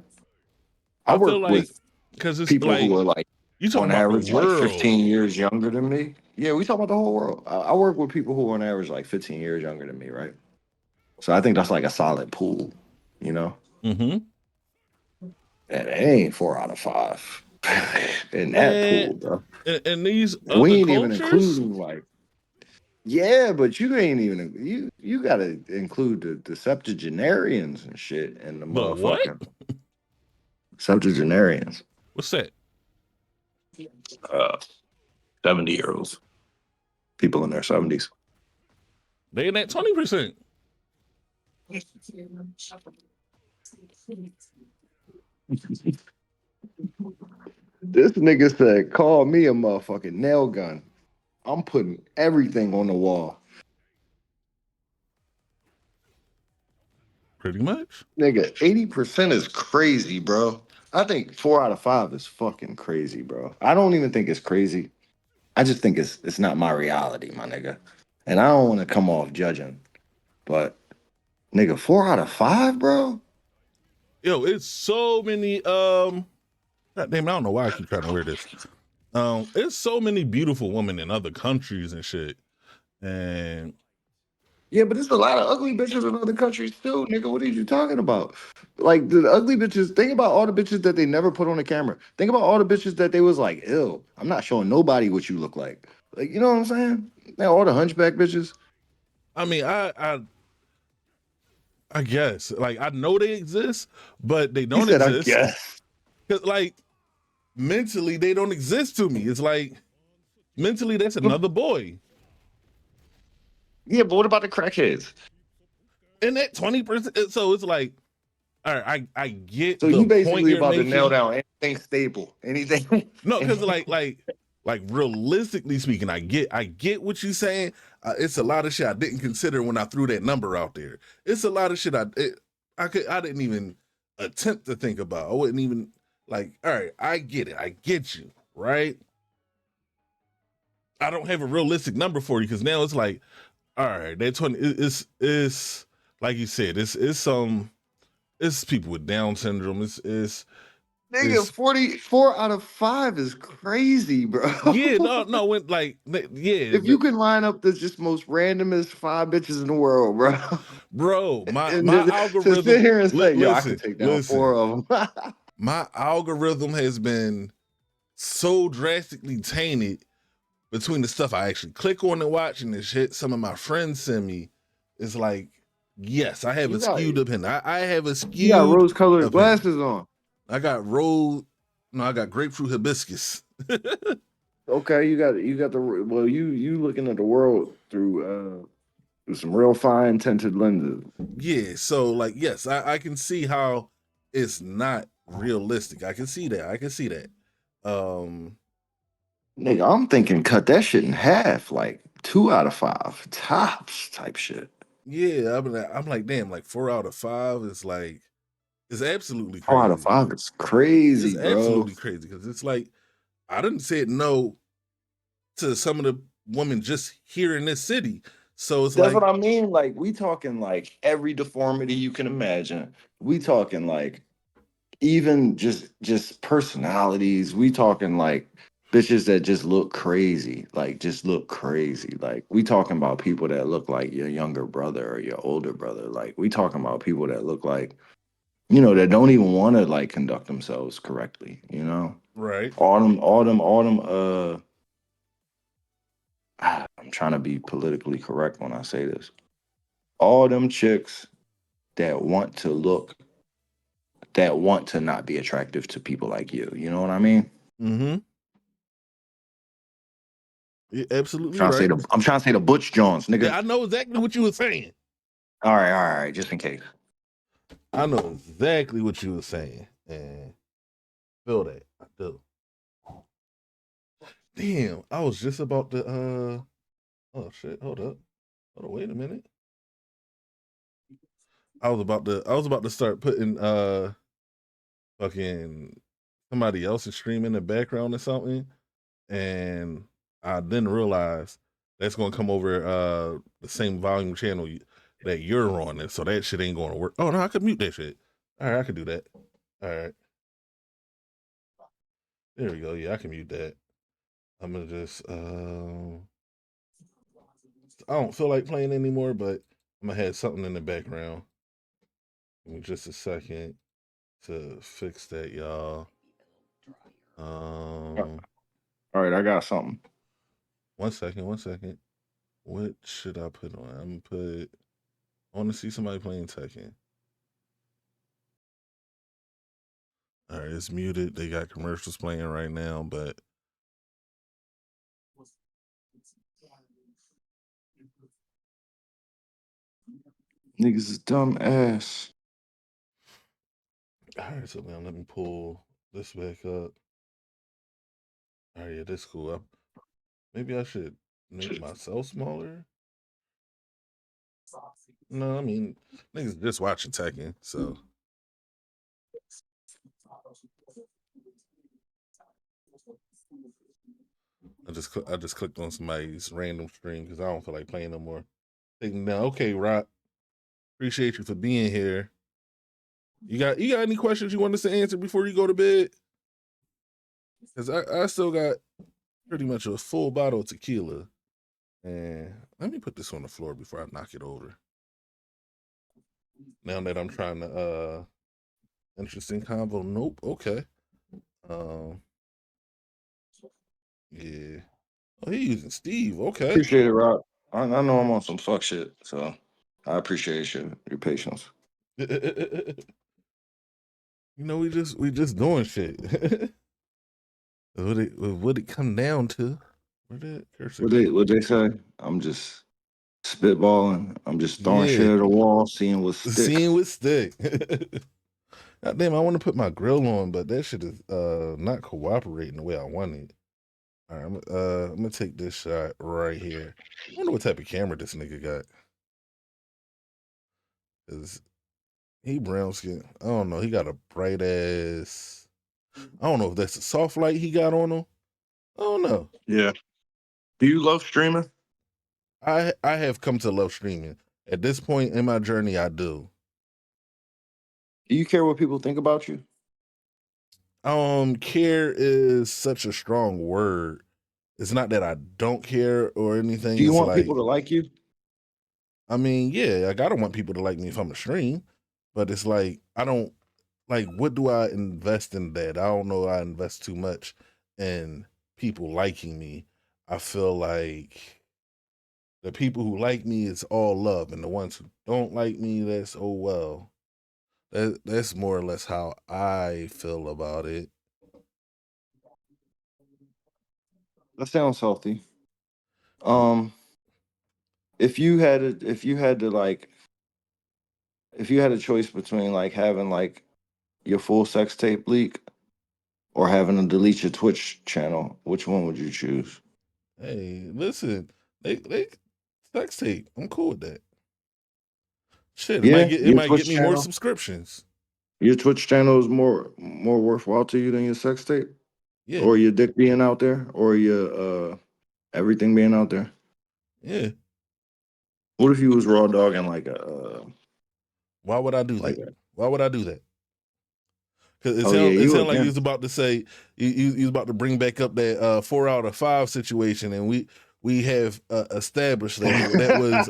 I feel work like with because it's people who like are like you talking on about the average like 15 world. years younger than me. Yeah, we talk about the whole world. I work with people who are on average like 15 years younger than me, right? So I think that's like a solid pool, you know? Mm-hmm. And it ain't 4 out of 5 in that Man, pool, bro. in these And we other ain't even cultures, including like, yeah, but you ain't even you gotta include the septuagenarians and shit and the the what? motherfucking septuagenarians. What's that? Uh 70-year-olds. People in their 70s. They in that 20%. This nigga said, call me a motherfucking nail gun. I'm putting everything on the wall. Pretty much. Nigga, 80% is crazy, bro. I think 4 out of 5 is fucking crazy, bro. I don't even think it's crazy. I just think it's not my reality, my nigga. And I don't want to come off judging, but nigga, 4 out of 5, bro? Yo, it's so many God damn, I don't know why I keep trying to wear this. It's so many beautiful women in other countries and shit. And Yeah, but there's a lot of ugly bitches in other countries too, nigga. What are you talking about? Like the ugly bitches. Think about all the bitches that they never put on the camera. Think about all the bitches that they was like, "Ew, I'm not showing nobody what you look like." Like, you know what I'm saying? Now all the hunchback bitches. I mean, I guess like I know they exist, but they He don't said, "I exist guess." because like mentally they don't exist to me. It's like mentally that's another boy. Yeah, but what about the crackheads? And that 20%, so it's like, all right, I get So the you point basically you're about to nail making. down anything stable, anything. No, because like realistically speaking, I get what you're saying. It's a lot of shit I didn't consider when I threw that number out there. It's a lot of shit I didn't even attempt to think about. I wouldn't even like. All right, I get it. I get you. Right. I don't have a realistic number for you because now it's like, all right, that 20 is like you said, it's some it's people with Down syndrome. It's Nigga, It's 44 out of 5 is crazy, bro. yeah, no, when like yeah, If you can line up the just most randomest 5 bitches in the world, bro, bro, my and my to sit algorithm. here and say, yo, I can Listen, take down listen. 4 of them. My algorithm has been so drastically tainted between the stuff I actually click on and watch and the shit some of my friends send me. It's like, yes, I have You a got skewed opinion. I have a you got skewed rose-colored opinion. glasses on. I got rolled. No, I got grapefruit hibiscus. Okay, you got the well, you looking at the world through some real fine tinted lenses. Yeah, so like, yes, I can see how it's not realistic. I can see that. I can see that. Um, Nigga, I'm thinking cut that shit in half, like 2 out of 5 tops type shit. yeah, I'm like, damn, like 4 out of 5 is like it's absolutely 4 out of crazy. 5 is It's crazy, bro. absolutely crazy because it's like I didn't say no to some of the women just here in this city. So it's That's what like, I mean. Like, we talking like every deformity you can imagine. We talking like even just personalities. We talking like bitches that just look crazy. Like just look crazy. Like we talking about people that look like your younger brother or your older brother. Like we talking about people that look like, that don't even want to like conduct themselves correctly, right. All them I'm trying to be politically correct when I say this. All them chicks that want to not be attractive to people like you. You know what I mean? Mm-hmm. You're I'm absolutely trying to say right. the Butch Jones, nigga. Yeah, I know exactly what you were saying. All right, just in case. I know exactly what you were saying. And feel that. I do. Damn, I was just about to oh shit, hold up. Hold on, wait a minute. I was about to start putting fucking somebody else's stream in the background or something. And I didn't realize that's gonna come over the same volume channel that you're on, and so that shit ain't gonna work. Oh no, I could mute that shit. All right, I could do that. All right, there we go. Yeah, I can mute that. I'm gonna just I don't feel like playing anymore, but I'm gonna have something in the background. Give me just a second to fix that, y'all. Um, All right, I got something. one second, one second. What should I put on? I'm gonna put. I want to see somebody playing Tekken. All right, it's muted. They got commercials playing right now, but Niggas is dumb ass. all right. So now let me pull this back up. All right, yeah, that's cool. Maybe I should make myself smaller. No, I mean niggas just watching Tekken, so I just clicked on somebody's random stream because I don't feel like playing no more. Thinking now, okay, Rock, appreciate you for being here. You got any questions you want us to answer before you go to bed? Because I still got pretty much a full bottle of tequila. And let me put this on the floor before I knock it over. Now that I'm trying to interesting convo. Nope. Okay. Um yeah. Oh, he using Steve. Okay. Appreciate it, Rob. I know I'm on some fuck shit, so I appreciate your patience. we just doing shit. What it come down to? Where did cursor What they go? what they say? I'm just spitballing. I'm just throwing Yeah. shit at the wall, seeing what sticks. Seeing with stick. God damn, I want to put my grill on, but that shit is not cooperating the way I want it. All right, I'm gonna take this shot right here. I wonder what type of camera this nigga got. Cause he brown skin. I don't know. He got a bright ass. I don't know if that's a soft light he got on him. I don't know. Yeah. Do you love streaming? I have come to love streaming. At this point in my journey, I do. Do you care what people think about you? Care is such a strong word. It's not that I don't care or anything. Do you It's want people like, to like you? I mean, yeah, I gotta want people to like me if I'm a stream, but it's like I don't like what do I invest in that? I don't know. I invest too much in people liking me. I feel like the people who like me is all love, and the ones who don't like me, that's oh well. That's more or less how I feel about it. That sounds healthy. But Um, if you had a choice between like having like your full sex tape leak or having to delete your Twitch channel, which one would you choose? hey, listen, they sex tape. I'm cool with that. Shit, Yeah, it might get me more subscriptions. your Twitch channel is more worthwhile to you than your sex tape, Yeah, or your dick being out there, or your everything being out there. yeah. What if you was raw dogging Why would I do like that? a Why would I do that? Because oh yeah, it you sound like you again. was about to say you was about to bring back up that 4 out of 5 situation, and we have established that that was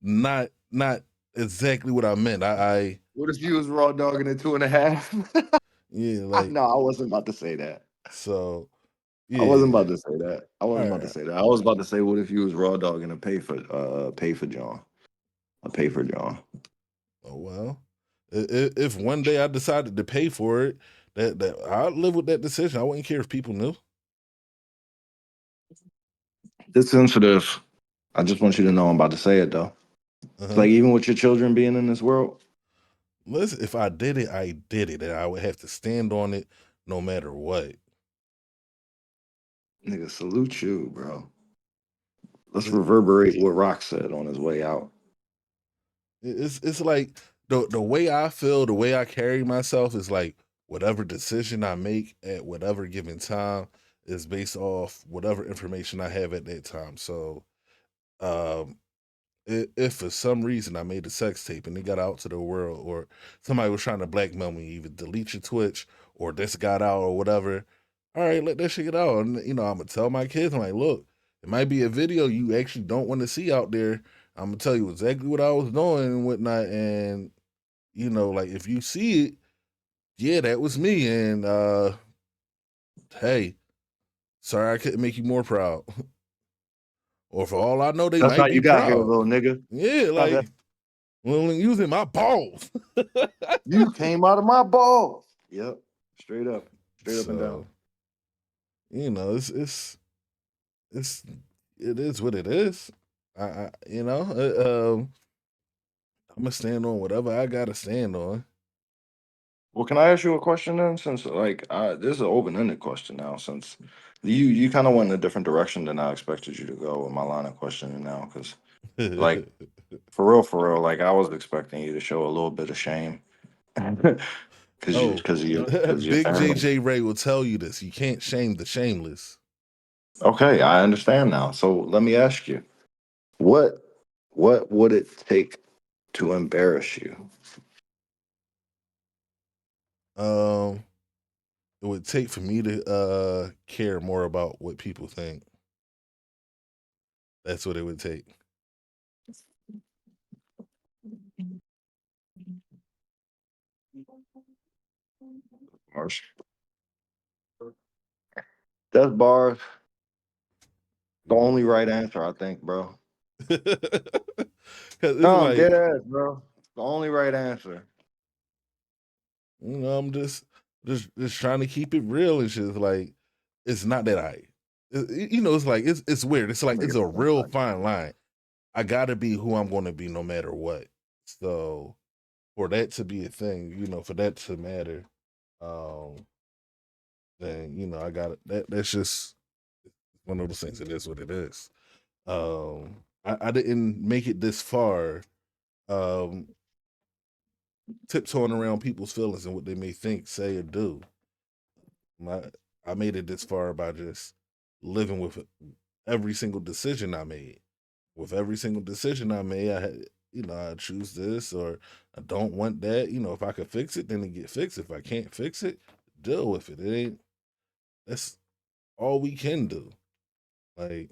not exactly what I meant. I What if you was raw dogging at 2.5? yeah, like No, I wasn't about to say that. so I wasn't yeah. about to say that. I All wasn't about to right. say that. I was about to say, what if you was raw dogging a pay for John, a pay for John? Oh well. If one day I decided to pay for it, that I'd live with that decision. I wouldn't care if people knew. This sensitive. I just want you to know I'm about to say it though. It's Uh-huh. like even with your children being in this world, Listen, if I did it, I did it, and I would have to stand on it no matter what. nigga, salute you, bro. Let's It- reverberate what Rock said on his way out. it's like the way I feel, the way I carry myself is like whatever decision I make at whatever given time is based off whatever information I have at that time. So um if for some reason I made a sex tape and it got out to the world, or somebody was trying to blackmail me, either delete your Twitch or this got out or whatever, all right, let that shit get out. And I'm gonna tell my kids, I'm like, look, it might be a video you actually don't want to see out there. I'm gonna tell you exactly what I was doing and whatnot. And like if you see it, yeah, that was me. And hey, sorry I couldn't make you more proud. Or for all I know, they That's how might you be got here, proud. little nigga. Yeah, How's that? like well, using my balls. You came out of my balls. Yep. Straight up and down. So it's it is what it is. I I'm gonna stand on whatever I gotta stand on. Well, can I ask you a question then? Since this is an open-ended question now, since you kind of went in a different direction than I expected you to go with my line of questioning now, because like for real, like I was expecting you to show a little bit of shame, Oh, because your Big family. JJ Ray will tell you this. You can't shame the shameless. Okay, I understand now. So let me ask you, what what would it take to embarrass you? Um, it would take for me to care more about what people think. That's what it would take. Marsh? That's bars. The only right answer, I think, bro. Cause it's No, I'm like dead ass, bro. The only right answer. I'm just trying to keep it real and shit. It's like it's not that it's like it's weird. It's like Nigga it's a said real like fine line. I gotta be who I'm gonna be no matter what. So for that to be a thing, for that to matter, um, then I got it. That's just one of those things. It is what it is. I didn't make it this far, um, tiptoeing around people's feelings and what they may think, say, or do. My I made it this far by just living with every single decision I made. With every single decision I made, I had, I choose this or I don't want that. If I could fix it, then it get fixed. If I can't fix it, deal with it. It ain't. That's all we can do. Like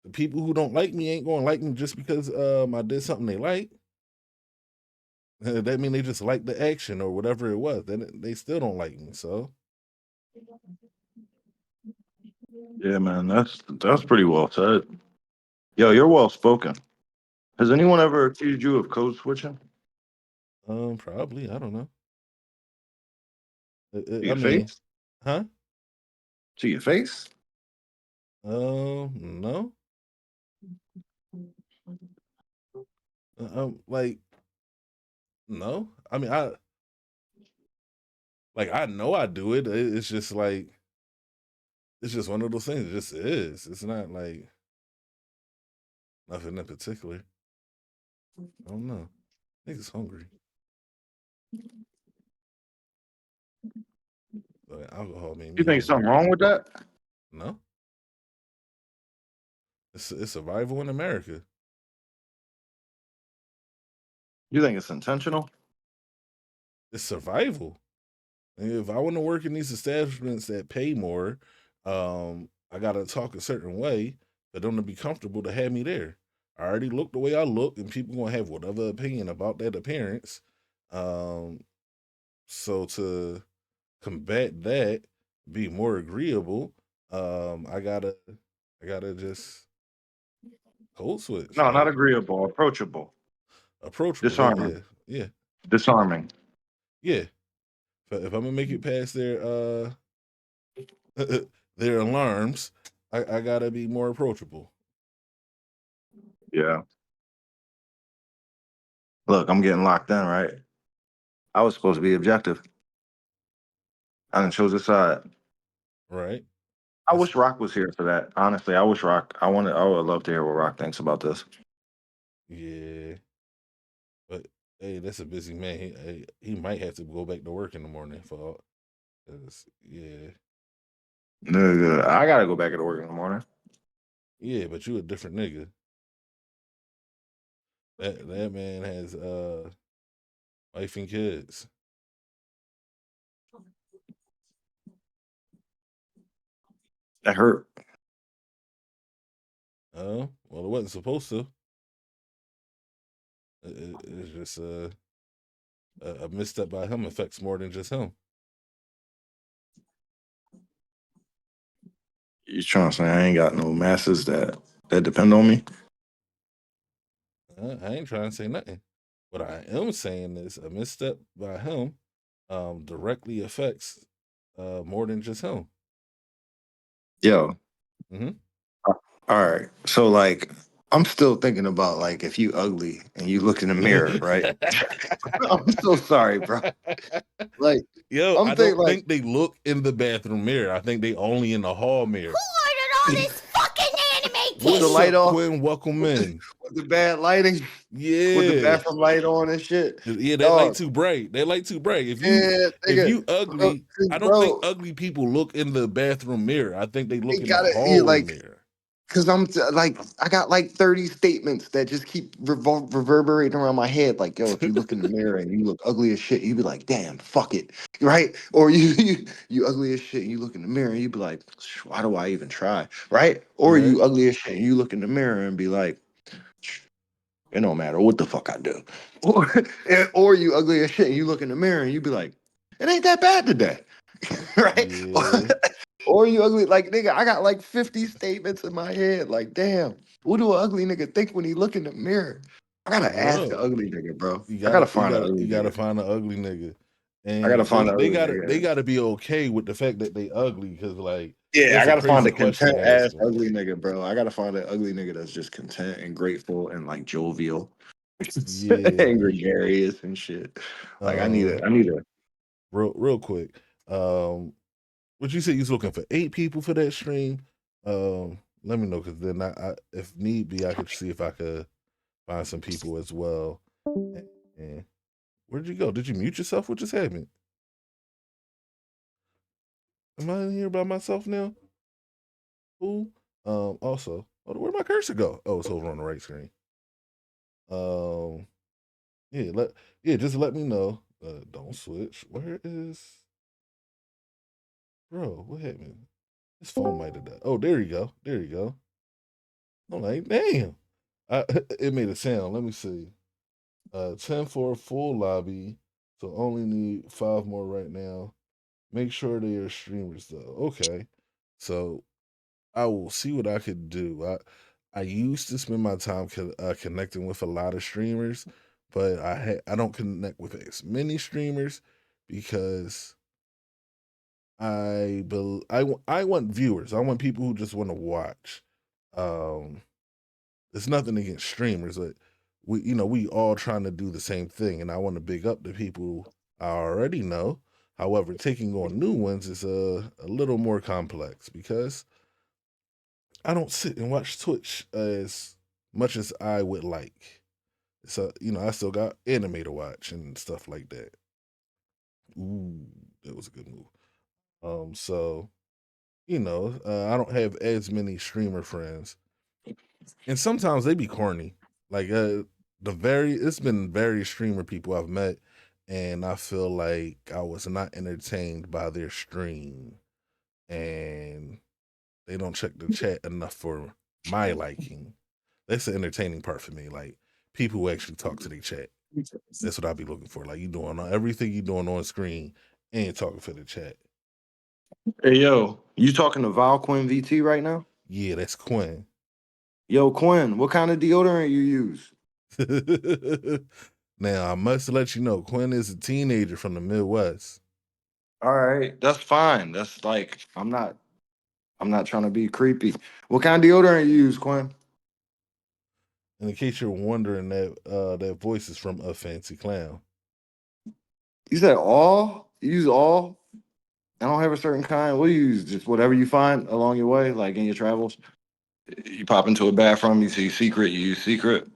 the people who don't like me ain't gonna like me just because I did something they like. That mean they just like the action or whatever it was. Then they still don't like me. So Yeah, man, that's pretty well said. Yo, you're well spoken. Has anyone ever accused you of code switching probably I don't know. to I your mean, face? huh? To your face? No. Like no. I mean, I know I do it. It's just like it's just one of those things. It just is. It's not like nothing in particular. I don't know. Niggas hungry. But alcohol made You me think hungry. something wrong with that? No, it's survival in America. You think it's intentional? It's survival. And if I want to work in these establishments that pay more, I gotta talk a certain way for them to be comfortable to have me there. I already look the way I look, and people gonna have whatever opinion about that appearance. Um, so to combat that, be more agreeable, I gotta just code switch, No, not like agreeable, approachable, approachable. disarming, Yeah, disarming. yeah. If I'm gonna make it past their alarms, I gotta be more approachable. Yeah. Look, I'm getting locked in, right? I was supposed to be objective. I done chose a side. Right? I That's wish Rock was here for that. Honestly, I wish Rock. I would love to hear what Rock thinks about this. yeah. But hey, that's a busy man. He might have to go back to work in the morning for all. 'Cause, Nigga, I gotta go back to work in the morning. yeah. But you a different nigga. That man has wife and kids. That hurt. Well, it wasn't supposed to. It's just a misstep by him affects more than just him. You trying to say I ain't got no masses that depend on me? I ain't trying to say nothing. What I am saying is a misstep by him directly affects more than just him. Yo, Hmm. all right. So like, I'm still thinking about like if you ugly and you look in the mirror, right? I'm so sorry, bro. Like, Yo, I'm I thinking don't like think they look in the bathroom mirror. I think they only in the hall mirror. Ordered all this fucking anime with the What's light up, off, Quinn? Welcome in. with the bad lighting, with the Yeah. bathroom light on and shit. Yeah, that light Dog, too bright. That light too bright. yeah, If nigga, you ugly, I don't think bro, ugly people look in the bathroom mirror. I think they look it in the gotta, you hallway like, mirror. cause like, I got like 30 statements that just keep reverberating around my head. Like, yo, if you look in the mirror and you look ugly as shit, you be like, damn, fuck it, right? Or you ugly as shit and you look in the mirror and you be like, why do I even try, right? Or Right? you ugly as shit and you look in the mirror and be like, it don't matter what the fuck I do. Or, or you ugly as shit and you look in the mirror and you be like, it ain't that bad today. Right? Yeah. Or you ugly, like nigga, I got like 50 statements in my head. Like, damn, what do an ugly nigga think when he look in the mirror? I gotta ask the Bro. ugly nigga, bro. You I gotta gotta you find an gotta ugly you gotta nigga. find an ugly nigga. I gotta And find they an they ugly gotta they nigga. gotta be okay with the fact that they ugly because like Yeah, I that's a gotta find crazy a question content to ask ass them. ugly nigga, bro. I gotta find an ugly nigga that's just content and grateful and like jovial and Yeah. gregarious and shit. Like Um I need a real quick. What you said you was looking for 8 people for that stream? Let me know because then if need be I could see if I could find some people as well. And where'd you go? Did you mute yourself? What just happened? Am I in here by myself now? Cool. Also, where'd my cursor go? Oh, it's over on the right screen. Um, yeah, just let me know. Don't switch. Where is? Bro, what happened? His phone might have died. Oh, there you go. There you go. I'm like, damn. It made a sound. Let me see. 10 for a full lobby. So only need 5 more right now. Make sure they are streamers though. Okay. So I will see what I could do. I used to spend my time connecting with a lot of streamers, but I don't connect with as many streamers because I want viewers. I want people who just want to watch. Um, it's nothing against streamers, but we all trying to do the same thing, and I want to big up the people I already know. However, taking on new ones is a little more complex because I don't sit and watch Twitch as much as I would like. So, I still got anime to watch and stuff like that. Ooh, that was a good move. So, I don't have as many streamer friends. And sometimes they be corny. Like it's been various streamer people I've met and I feel like I was not entertained by their stream and they don't check the chat enough for my liking. That's the entertaining part for me. Like people who actually talk to their chat. That's what I'll be looking for. Like you doing everything you doing on screen and talking for the chat. Hey yo, you talking to Val Quinn VT right now? Yeah, that's Quinn. Yo, Quinn, what kind of deodorant you use? Now I must let you know, Quinn is a teenager from the Midwest. All right, that's fine. That's like I'm not trying to be creepy. What kind of deodorant you use, Quinn? And in case you're wondering, that voice is from a fancy clown. You said all? You use all? I don't have a certain kind. What do you use? Just whatever you find along your way, like in your travels. You pop into a bathroom, you see secret, you use secret.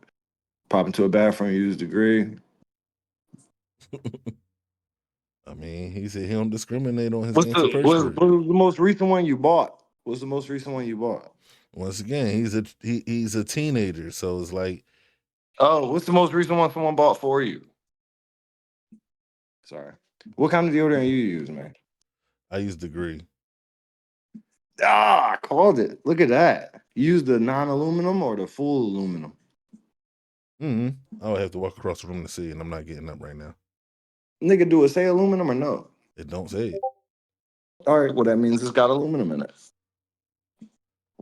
Pop into a bathroom, you use degree. I mean, he said he don't discriminate on his What's the antiperspirant. what was the most recent one you bought? What's the most recent one you bought? Once again, he's a teenager, so it's like Oh, what's the most recent one someone bought for you? Sorry. What kind of deodorant you use, man? I use degree. Ah, I called it. Look at that. You use the non-aluminum or the full aluminum? I would have to walk across the room to see, and I'm not getting up right now. Nigga, do it say aluminum or no? It don't say it. All right, well that means it's got aluminum in it.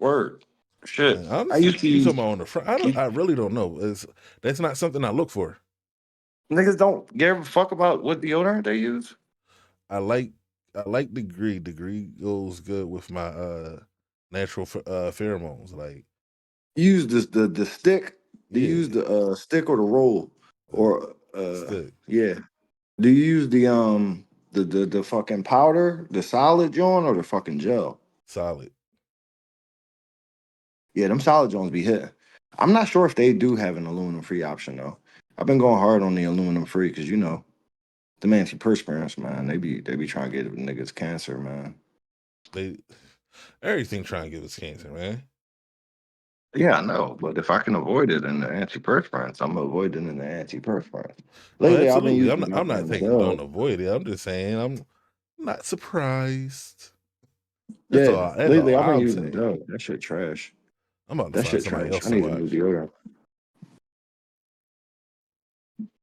Word. Shit. And I honestly, used to you use talking about on the front? I really don't know. That's not something I look for. niggas don't give a fuck about what deodorant they use. I like I like degree. Degree goes good with my natural pheromones. Like You use this the stick. Do you use yeah, the stick or the roll? the Or stick yeah. Do you use the fucking powder, the solid joint, or the fucking gel? solid. Yeah, them solid joints be hitting. I'm not sure if they do have an aluminum free option though. I've been going hard on the aluminum free because the antiperspirants, man, they be trying to get niggas cancer, man. They everything trying to give us cancer, man. Yeah, I know, but if I can avoid it in the antiperspirants, I'm avoiding in the antiperspirants. Oh, Lately, I've been absolutely. using I'm not goddamn saying don't gel. avoid it. I'm just saying I'm not surprised. That's Yeah, all. That's all lately I've been I'm using saying. gel. That shit trash. I'm about to That find shit somebody trash. else I to need a new watch. deodorant.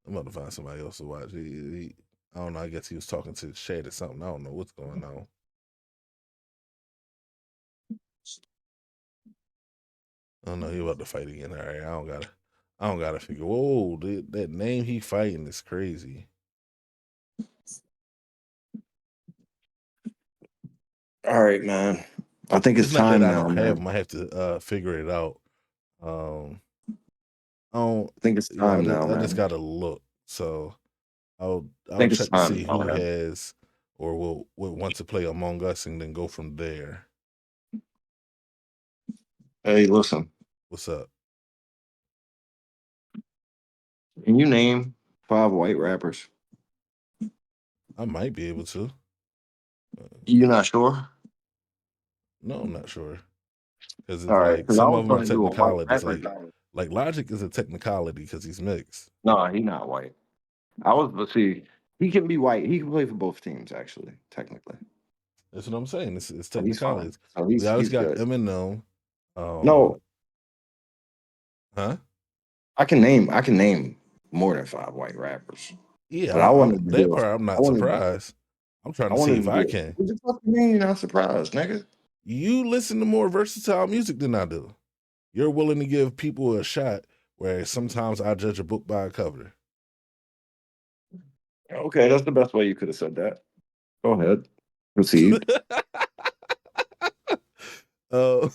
I'm about to find somebody else to watch. I don't know. I guess he was talking to the chat or something. I don't know what's going on. I don't know. He about to fight again. All right. I don't gotta figure. Whoa, that name he fighting is crazy. All right, man. I think It's it's not that time I now, don't have man. him. I have to figure it out. I don't. I think it's Yeah, time now, I just man. gotta look. So I I'll think it's check to time see now, who man. has or will want to play Among Us and then go from there. Hey, listen. What's up? Can you name 5 white rappers? I might be able to. You not sure? No, I'm not sure because All it's right, like because I some was of them are gonna do a white technicalities. rapper battle. Like Logic is a technicality because he's mixed. No, he not white. Let's see. He can be white. He can play for both teams, actually, technically. That's what I'm saying. It's So he's fine. technicalities. So We always he's got good. Eminem. No, Huh? I can name more than 5 white rappers. Yeah, But I wanted to that do part I'm I not wanted surprised. I'm trying I to see wanted if to I do it. can. What the fuck you mean you're not surprised, nigga? You listen to more versatile music than I do. You're willing to give people a shot, whereas sometimes I judge a book by a cover. Okay, that's the best way you could have said that. Go ahead. Proceed. uh,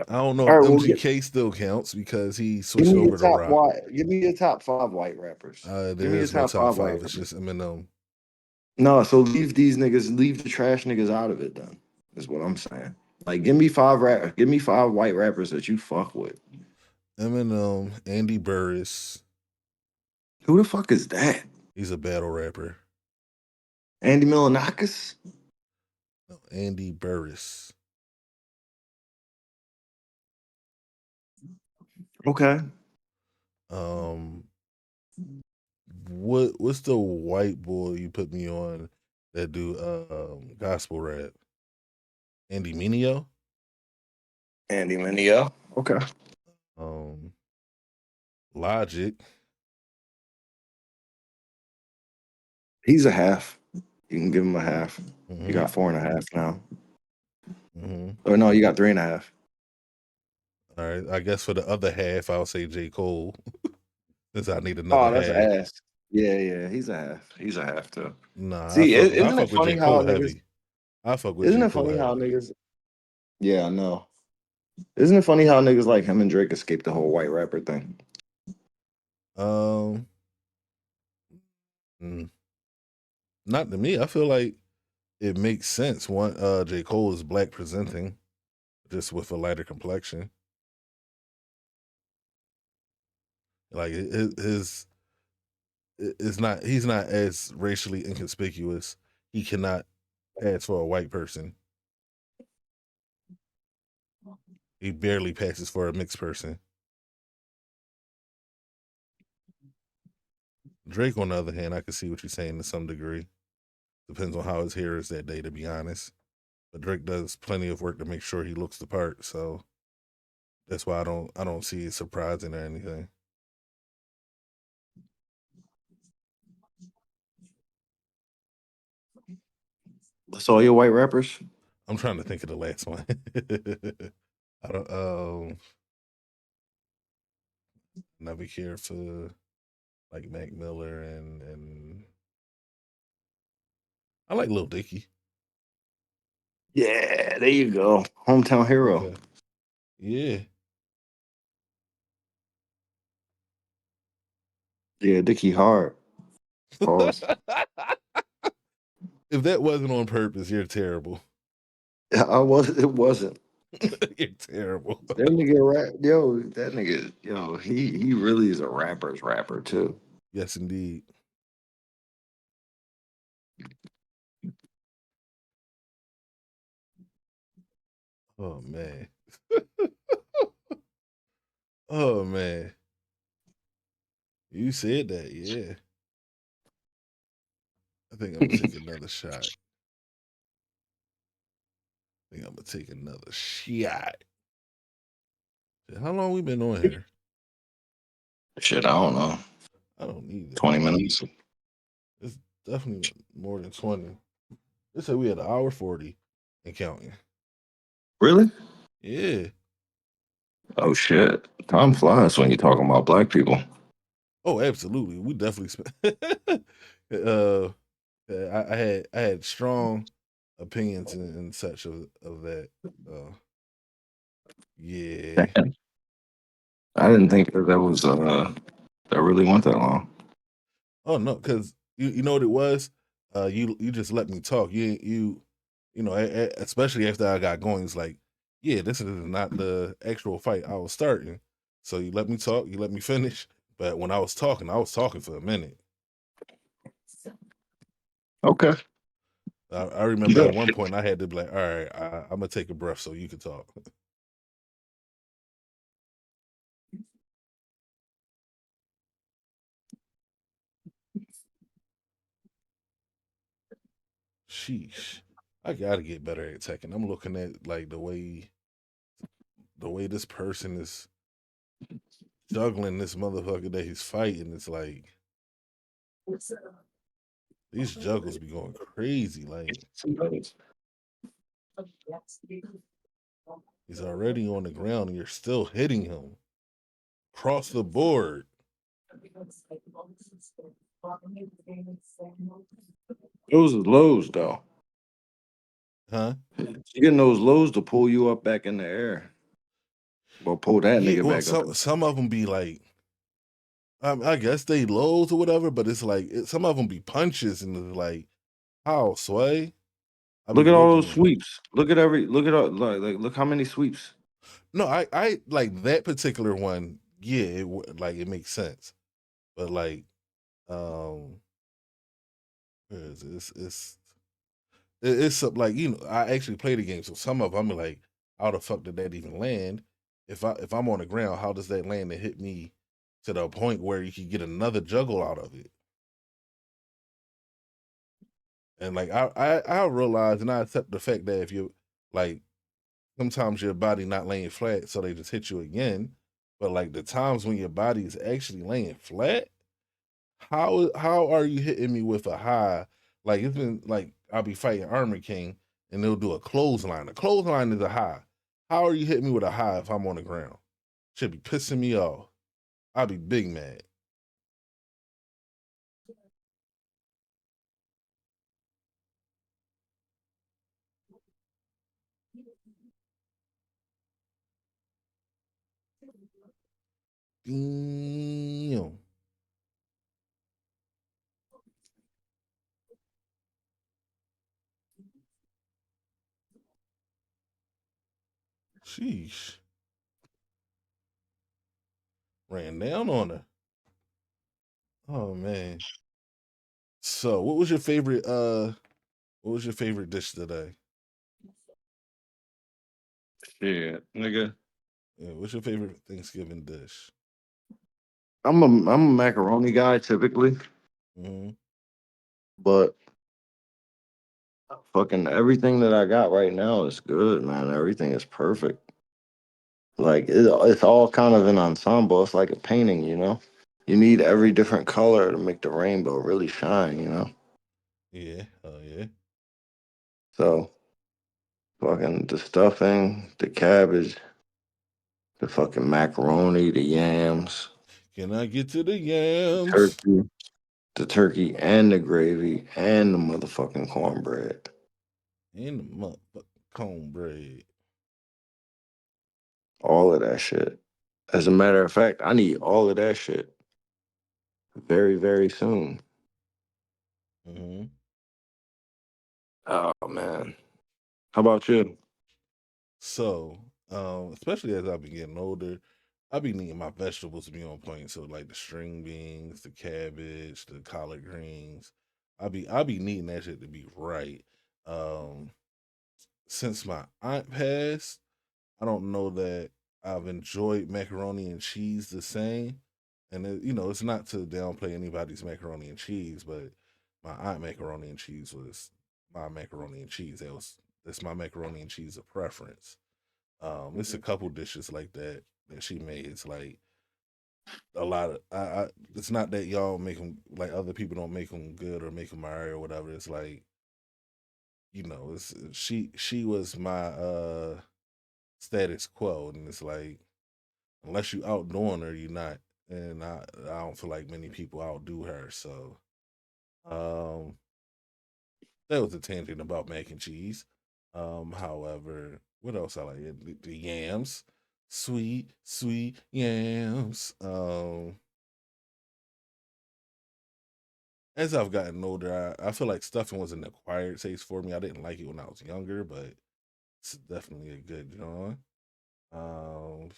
I don't know All if right, well, MGK still counts because he give switched me your over to top rock. white. Give me your top 5 white rappers. Give There me your is no top top 5 white five. It's rappers. just Eminem. No, so leave these niggas, leave the trash niggas out of it. Then is what I'm saying. Like, give me 5 white rappers that you fuck with. Eminem, Andy Burris. Who the fuck is that? He's a battle rapper. Andy Milonakis? No, Andy Burris. Okay. Um, what's the white boy you put me on that do gospel rap? Andy Mineo. Andy Mineo. Okay. Um, Logic. He's a half. You can give him a half. You Mm-hmm. got 4.5 now. Mm-hmm. Or no, you got 3.5. All right. I guess for the other half, I'll say J. Cole, since I need Oh, another that's half. ass. Yeah, yeah. He's a half. He's a half too. Nah, See, I isn't it fuck with funny J. how Cole niggas? heavy. I fuck with Isn't J. it Cole funny how heavy. niggas? Yeah, I know. Isn't it funny how niggas like him and Drake escaped the whole white rapper thing? Um, mm, not to me. I feel like it makes sense. One, J. Cole is black presenting, just with a lighter complexion. Like his it's not. He's not as racially inconspicuous. He cannot pass for a white person. He barely passes for a mixed person. Drake, on the other hand, I can see what you're saying to some degree. Depends on how his hair is that day, to be honest. But Drake does plenty of work to make sure he looks the part, so that's why I don't see it surprising or anything. That's all your white rappers? I'm trying to think of the last one. I don't never care for like Mac Miller and I like Lil Dicky. Yeah, there you go. Hometown hero. Okay. Yeah. Yeah, Dickie Hard. Pause. If that wasn't on purpose, you're terrible. I was. It wasn't. You're terrible. That nigga rap. Yo, that nigga. Yo, he really is a rapper's rapper too. Yes, indeed. Oh man. Oh man. You said that, yeah. I think I'm gonna take another shot. I think I'm gonna take another shot. How long we been on here? Shit, I don't know. I don't need it. 20 minutes. It's definitely more than 20. They said we had an hour 40 and counting. Really? Yeah. Oh shit. Time flies when you're talking about black people. Oh, absolutely. We definitely spent uh I had strong opinions and such of that. Uh yeah. Damn. I didn't think that was that really went that long. Oh no, because you know what it was. You just let me talk. You know, especially after I got going, it's like, yeah, this is not the actual fight I was starting. So you let me talk, you let me finish. But when I was talking for a minute. Okay. I remember Yeah. at one point I had to be like, all right, I'm gonna take a breath so you can talk. sheesh. I gotta get better at Tekken. I'm looking at like the way this person is juggling this motherfucker that he's fighting. It's like these juggles be going crazy. Like he's already on the ground and you're still hitting him across the board. Those are lows though. Huh? You getting those lows to pull you up back in the air. Or pull that Yeah, nigga well, back up. some of them be like, I guess they lows or whatever, but it's like some of them be punches and it's like, how sway? I be Look at all looking those at sweeps. Look at all like look how many sweeps. no, I like that particular one. Yeah, like it makes sense, but like, um, where is it? It's some, like I actually play the game, so some of them I'm like, how the fuck did that even land? If I'm on the ground, how does that land and hit me to the point where you can get another juggle out of it? And like I realize and I accept the fact that if you like sometimes your body not laying flat, so they just hit you again. But like the times when your body is actually laying flat, how are you hitting me with a high? Like it's been like I'll be fighting Armor King and they'll do a clothesline. A clothesline is a high. How are you hitting me with a high if I'm on the ground? Should be pissing me off. I'll be big mad. Damn. Sheesh. Ran down on her. Oh man. So what was your favorite dish today? Shit, nigga. Yeah, what's your favorite Thanksgiving dish? I'm a macaroni guy typically, Mm-hmm. but fucking everything that I got right now is good, man. Everything is perfect. Like it's all kind of an ensemble. It's like a painting, you know. You need every different color to make the rainbow really shine, you know. Yeah, oh yeah. So fucking the stuffing, the cabbage, the fucking macaroni, the yams, Can I get to the the yams turkey, the turkey and the gravy and the motherfucking cornbread. and the motherfucking cornbread? All of that shit. As a matter of fact, I need all of that shit very, very soon. Mm-hmm. Oh man. How about you? So, especially as I've been getting older, I've been needing my vegetables to be on point. So like the string beans, the cabbage, the collard greens. I be needing that shit to be right. Um, since my aunt passed, I don't know that I've enjoyed macaroni and cheese the same. And it's not to downplay anybody's macaroni and cheese, but my aunt macaroni and cheese was my macaroni and cheese. That's my macaroni and cheese of preference. It's a couple dishes like that she made. It's like a lot of it's not that y'all make them like other people don't make them good or make them alright or whatever. It's like it's she was my status quo, and it's like unless you outdoing her, you're not. And I don't feel like many people outdo her. So um, that was a tangent about mac and cheese. However, what else I like? The yams, sweet yams. As I've gotten older, I feel like stuffing was an acquired taste for me. I didn't like it when I was younger, but it's definitely a good joint. Um,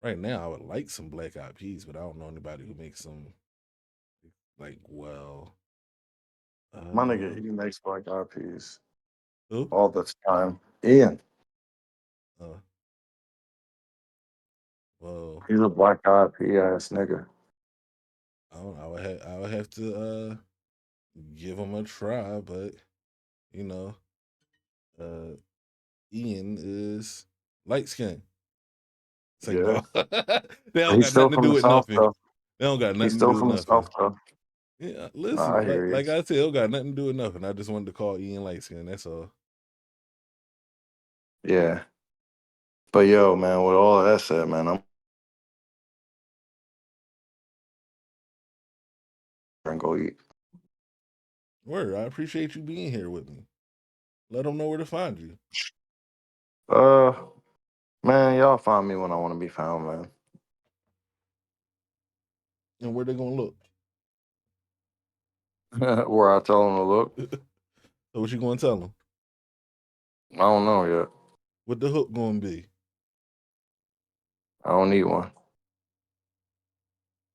right now, I would like some black eyed peas, but I don't know anybody who makes them like well. My nigga, Uh, he makes black eyed peas who? all the time. Ian, Uh, well, he's a black eyed pea ass nigga. I don't know. I would have to. give them a try, but you know, Ian is light skinned. Say Yeah. no. They don't He's got still nothing to from do the with South, nothing. though. They don't got He's nothing to still do with from the nothing. South, though. Yeah, Nah, I listen, hear you. like I said, it don't got nothing to do with nothing. I just wanted to call Ian light skin. That's all. Yeah. But yo, man, with all of that said, man, I'm gonna go eat. Word, I appreciate you being here with me. Let them know where to find you. Uh, man, y'all find me when I want to be found, man. And where they gonna look. Where I tell them to look, So what you gonna tell them? I don't know yet. What the hook gonna be? I don't need one.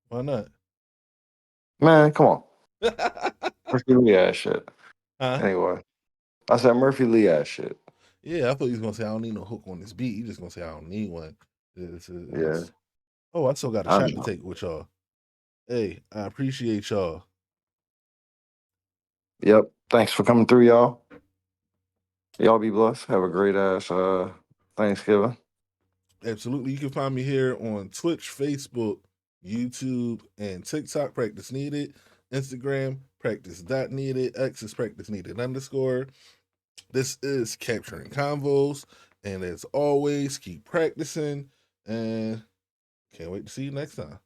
Why not? Man, come on. Murphy Lee ass shit. Huh? Anyway, I said Murphy Lee ass shit. Yeah, I thought you was gonna say I don't need no hook on this beat. You just gonna say I don't need one. Yeah, Oh, I still got a I shot to know. take with y'all. Hey, I appreciate y'all. Yep. Thanks for coming through, y'all. Y'all be blessed. Have a great ass Thanksgiving. Absolutely. You can find me here on Twitch, Facebook, YouTube, and TikTok. Practice needed. Instagram, practice dot needed. X is practice needed underscore. This is capturing convos. And as always, keep practicing. And can't wait to see you next time.